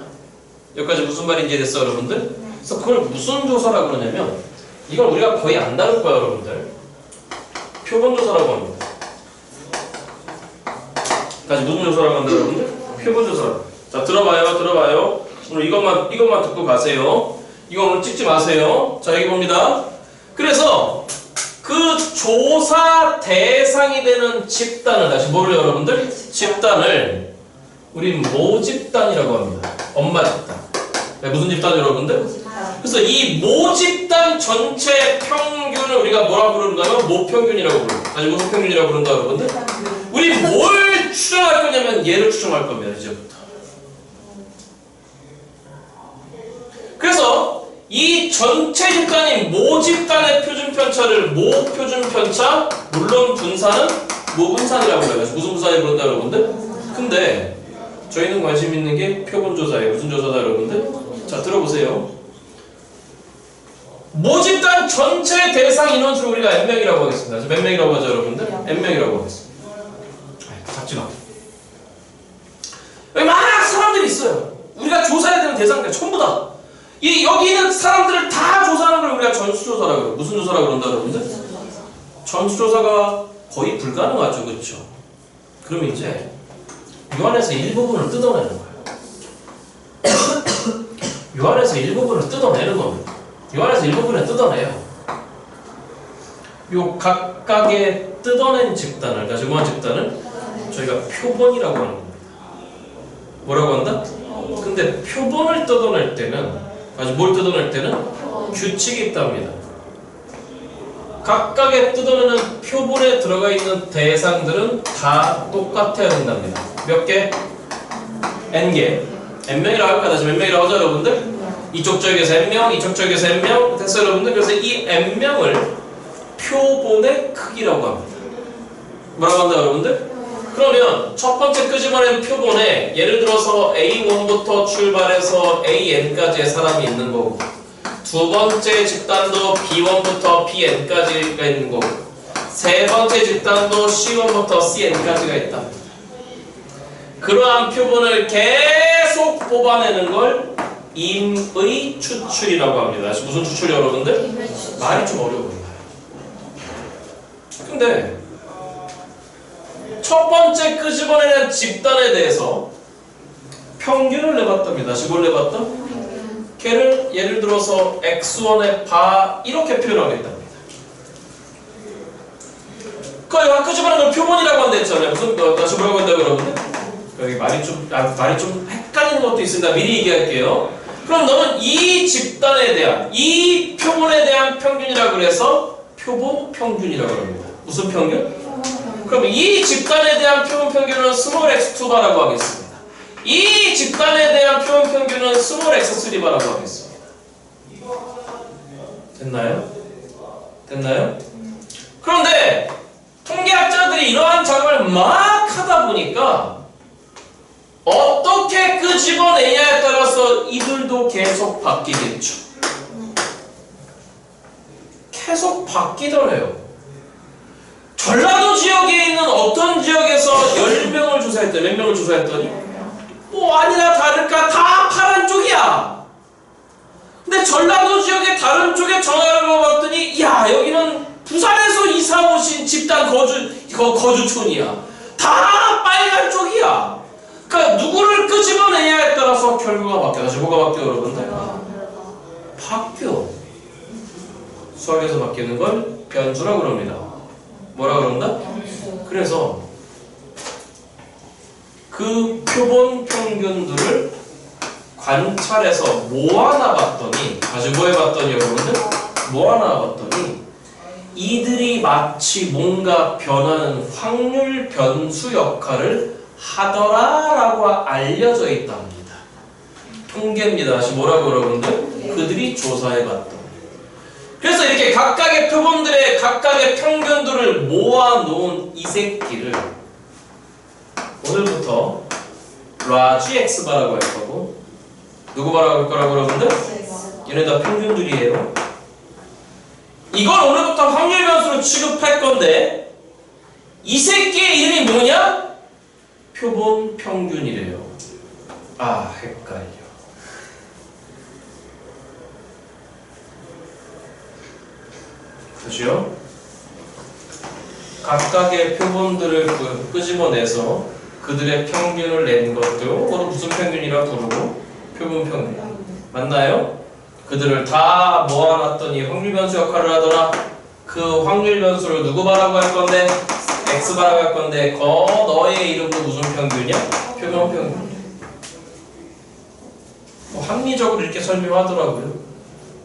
여기까지 무슨 말인지 이해됐어 여러분들? 그래서 그걸 무슨 조사라고 그러냐면 이걸 우리가 거의 안 다룰 거야 여러분들. 표본조사라고 합니다. 다시 무슨 조사라고 한다 여러분들? 표본조사. 자 들어봐요. 오늘 이것만 듣고 가세요. 이거 오늘 찍지 마세요. 자 여기 봅니다. 그래서 그 조사 대상이 되는 집단을 다시 뭐를 여러분들? 집단을 우리 모집단이라고 합니다. 엄마 집단. 네, 무슨 집단 여러분들? 그래서 이 모집단 전체 평균을 우리가 뭐라고 부르는가 하면 모평균이라고 부릅니다. 다시 무슨 평균이라고 부른다 여러분들? 우리 뭘 추정할 거냐면 얘를 추정할 겁니다. 이제부터. 그래서 이 전체 집단인 모집단의 표준편차를 모표준편차, 물론 분산은 모분산이라고 해요. 무슨 분산이 부른다 여러분들? 근데 저희는 관심 있는 게 표본조사예요. 무슨 조사다 여러분들? 자 들어보세요. 모집단 전체 대상 인원수를 우리가 N명이라고 하겠습니다. 몇 명이라고 하죠 여러분들? N명이라고 하겠습니다. 작지마. 여기 막 사람들이 있어요. 우리가 조사해야 되는 대상들 전부 다. 여기 있는 사람들을 다 조사하는 걸 우리가 전수조사라고 해요. 무슨 조사라고 그런다 여러분들? 전수조사가 거의 불가능하죠. 그렇죠? 그럼 이제 요 안에서 일부분을 뜯어내는 거예요. 요 안에서 일부분을 뜯어내는 겁니다. 요 안에서 일부분을 뜯어내요. 요 각각의 뜯어낸 집단을, 다시 뭐한 집단을 저희가 표본이라고 하는 겁니다. 뭐라고 한다? 근데 표본을 뜯어낼 때는, 아주 뭘 뜯어낼 때는 규칙이 있답니다. 각각의 뜯어내는 표본에 들어가 있는 대상들은 다 똑같아야 된답니다. 몇 개? N개. N명이라고 할까? 다시 몇 명이라고 하죠 여러분들? 이쪽 쪽에서 N명, 이쪽 쪽에서 N명. 됐어요 여러분들? 그래서 이 N명을 표본의 크기라고 합니다. 뭐라고 한다 여러분들? 그러면 첫 번째 끄집어낸 표본에 예를 들어서 A1부터 출발해서 AN까지의 사람이 있는 거고, 두 번째 집단도 B1부터 BN까지가 있는 거고, 세 번째 집단도 C1부터 CN까지가 있다. 그러한 표본을 계속 뽑아내는 걸 임의 추출이라고 합니다. 무슨 추출 여러분들? 말이 좀 어려워 보여요. 근데 첫 번째 끄집어내는 집단에 대해서 평균을 내봤답니다. 다시 뭘 내봤다? 걔를 예를 들어서 x1의 바 이렇게 표현하겠답니다. 그 아까 끄집어낸 걸 표본이라고 한다 했잖아요. 무슨 다시 뭐라고 한다고 여러분들? 여기 말이 좀 헷갈리는 것도 있습니다. 미리 얘기할게요. 그럼 너는 이 집단에 대한 이 표본에 대한 평균이라고 그래서 표본 평균이라고 합니다. 무슨 평균? 그럼 이 집단에 대한 표본 평균은 스몰 x2바라고 하겠습니다. 이 집단에 대한 표본 평균은 스몰 x3바라고 하겠습니다. 됐나요? 됐나요? 그런데 통계학자들이 이러한 작업을 막 하다 보니까 어떻게 끄집어내냐에 따라서 이들도 계속 바뀌겠죠. 계속 바뀌더래요. 전라도 지역에 있는 어떤 지역에서 10명을 조사했더니 몇 명을 조사했더니 뭐 아니나 다를까 다 파란 쪽이야. 근데 전라도 지역의 다른 쪽에 전화를 걸어봤더니 야 여기는 부산에서 이사 오신 집단 거주촌이야. 다 빨간 쪽이야. 그러니까 누구를 끄집어내냐에 따라서 결과가 바뀌어. 다시 뭐가 바뀌어 여러분들? 바뀌어. 수학에서 바뀌는 걸 변수라고 그럽니다. 뭐라 그런다? 그래서 그 표본 평균들을 관찰해서 모아놔 봤더니 다시 뭐 해봤더니 여러분들? 모아놔 봤더니 이들이 마치 뭔가 변하는 확률 변수 역할을 하더라라고 알려져 있답니다. 통계입니다. 다시 뭐라고 여러분들? 그들이 조사해봤더니. 그래서 이렇게 각각의 표본들의 각각의 평균들을 모아놓은 이 새끼를 오늘부터 라지 X바라고 할 거고 누구 바라고 할 거라고 여러분들? 얘네 다 평균들이에요. 이걸 오늘부터 확률 변수로 취급할 건데 이 새끼의 이름이 뭐냐? 표본 평균이래요. 아, 헷갈려. 그죠? 각각의 표본들을 끄집어내서 그들의 평균을 낸 것도 그걸 무슨 평균이라 부르고 표본 평균. 맞나요? 그들을 다 모아놨더니 확률 변수 역할을 하더라. 그 확률 변수를 누구 바라고 할 건데? X 바라고 할 건데 너의 이름도 무슨 평균이야? 표본 평균. 합리적으로 이렇게 설명하더라고요.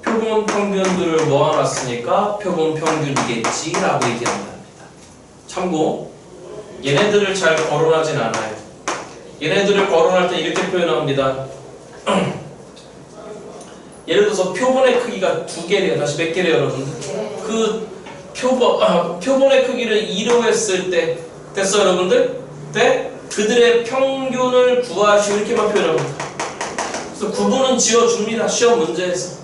표본 평균들을 모아놨으니까 표본 평균이겠지라고 얘기한답니다. 참고 얘네들을 잘 거론하진 않아요. 얘네들을 거론할 때 이렇게 표현합니다. 예를 들어서 표본의 크기가 2개래요. 다시 몇 개래요 여러분들? 그 표본의 크기를 2로 했을 때 됐어 여러분들? 네? 그들의 평균을 구하시오 이렇게만 표현합니다. 그래서 구분은 지어줍니다. 시험 문제에서.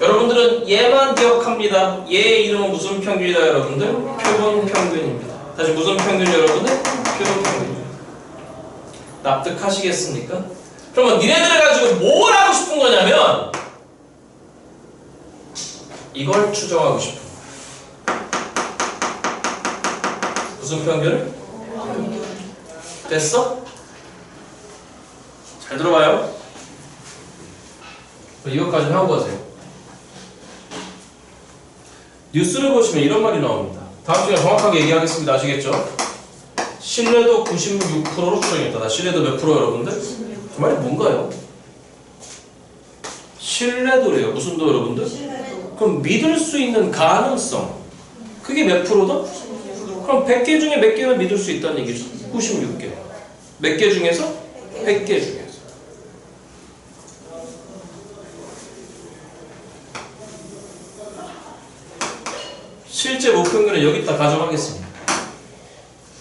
여러분들은 얘만 기억합니다. 얘의 이름은 무슨 평균이다 여러분들? 표본 평균입니다. 다시 무슨 평균 여러분들? 표본 평균. 납득하시겠습니까? 그러면 니네들을 가지고 뭘 하고 싶은 거냐면 이걸 추정하고 싶은 거야. 무슨 평균을? 됐어? 잘 들어봐요. 이것까지 하고 가세요. 뉴스를 보시면 이런 말이 나옵니다. 다음 시간에 정확하게 얘기하겠습니다. 아시겠죠? 신뢰도 96%로 추정했다. 신뢰도 몇 프로 여러분들? 그 말이 뭔가요? 신뢰도래요. 무슨 도 여러분들? 그럼 믿을 수 있는 가능성 그게 몇 프로다? 그럼 100개 중에 몇 개는 믿을 수 있다는 얘기죠. 96개. 몇 개 중에서? 100개 중에서. 실제 목평균은 여기다 가정하겠습니다.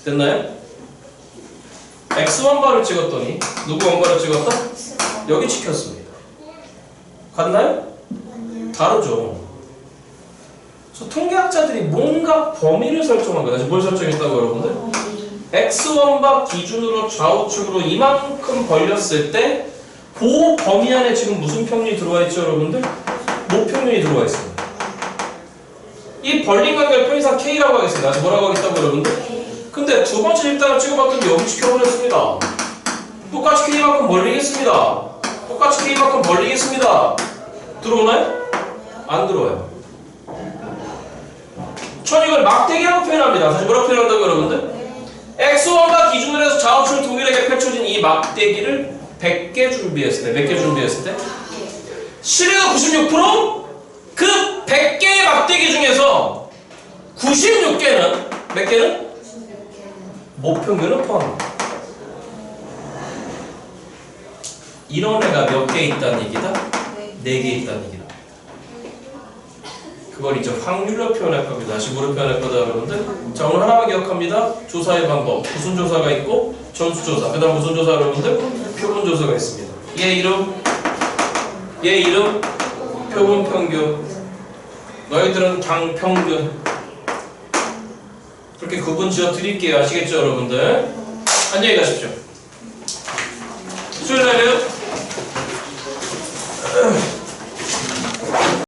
됐나요? X1바를 찍었더니 누구 원바를 찍었다? 여기 찍혔습니다. 같나요? 다르죠. 그래서 통계학자들이 뭔가 범위를 설정한 거예요. 뭘 설정했다고 여러분들? X1바 기준으로 좌우측으로 이만큼 벌렸을 때 그 범위 안에 지금 무슨 평균이 들어와 있죠 여러분들? 모평균이 들어와 있습니다. 이 벌린 간격을 편의상 K라고 하겠습니다. 다시 뭐라고 하겠다고 여러분들? 근데 두 번째 집단을 찍어봤더니 여기 찍혀버렸습니다. 똑같이 K만큼 벌리겠습니다. 똑같이 K만큼 벌리겠습니다. 들어오나요? 안 들어와요. 전 이걸 막대기라고 표현합니다. 다시 뭐라고 표현한다고 여러분들? x1과 기준으로 해서 좌우측을 동일하게 펼쳐진 이 막대기를 100개 준비했을 때, 몇 개 준비했을 때? 실외가 96%? 그 100개의 막대기 중에서 96개는, 몇 개는? 모평균을 포함합니다. 이런 애가 몇 개 있다는 얘기다? 4개 있다는 얘기다. 그걸 이제 확률로 표현할 겁니다. 다시 뭐로 표현할 거다 여러분들? 자, 오늘 하나만 기억합니다. 조사의 방법. 무슨 조사가 있고 전수조사. 그 다음 무슨 조사 여러분들? 표본조사가 있습니다. 얘 이름 표본평균. 너희들은 강평균. 그렇게 구분 지어 드릴게요. 아시겠죠 여러분들? 안녕히 가십시오. 수요일 날에요.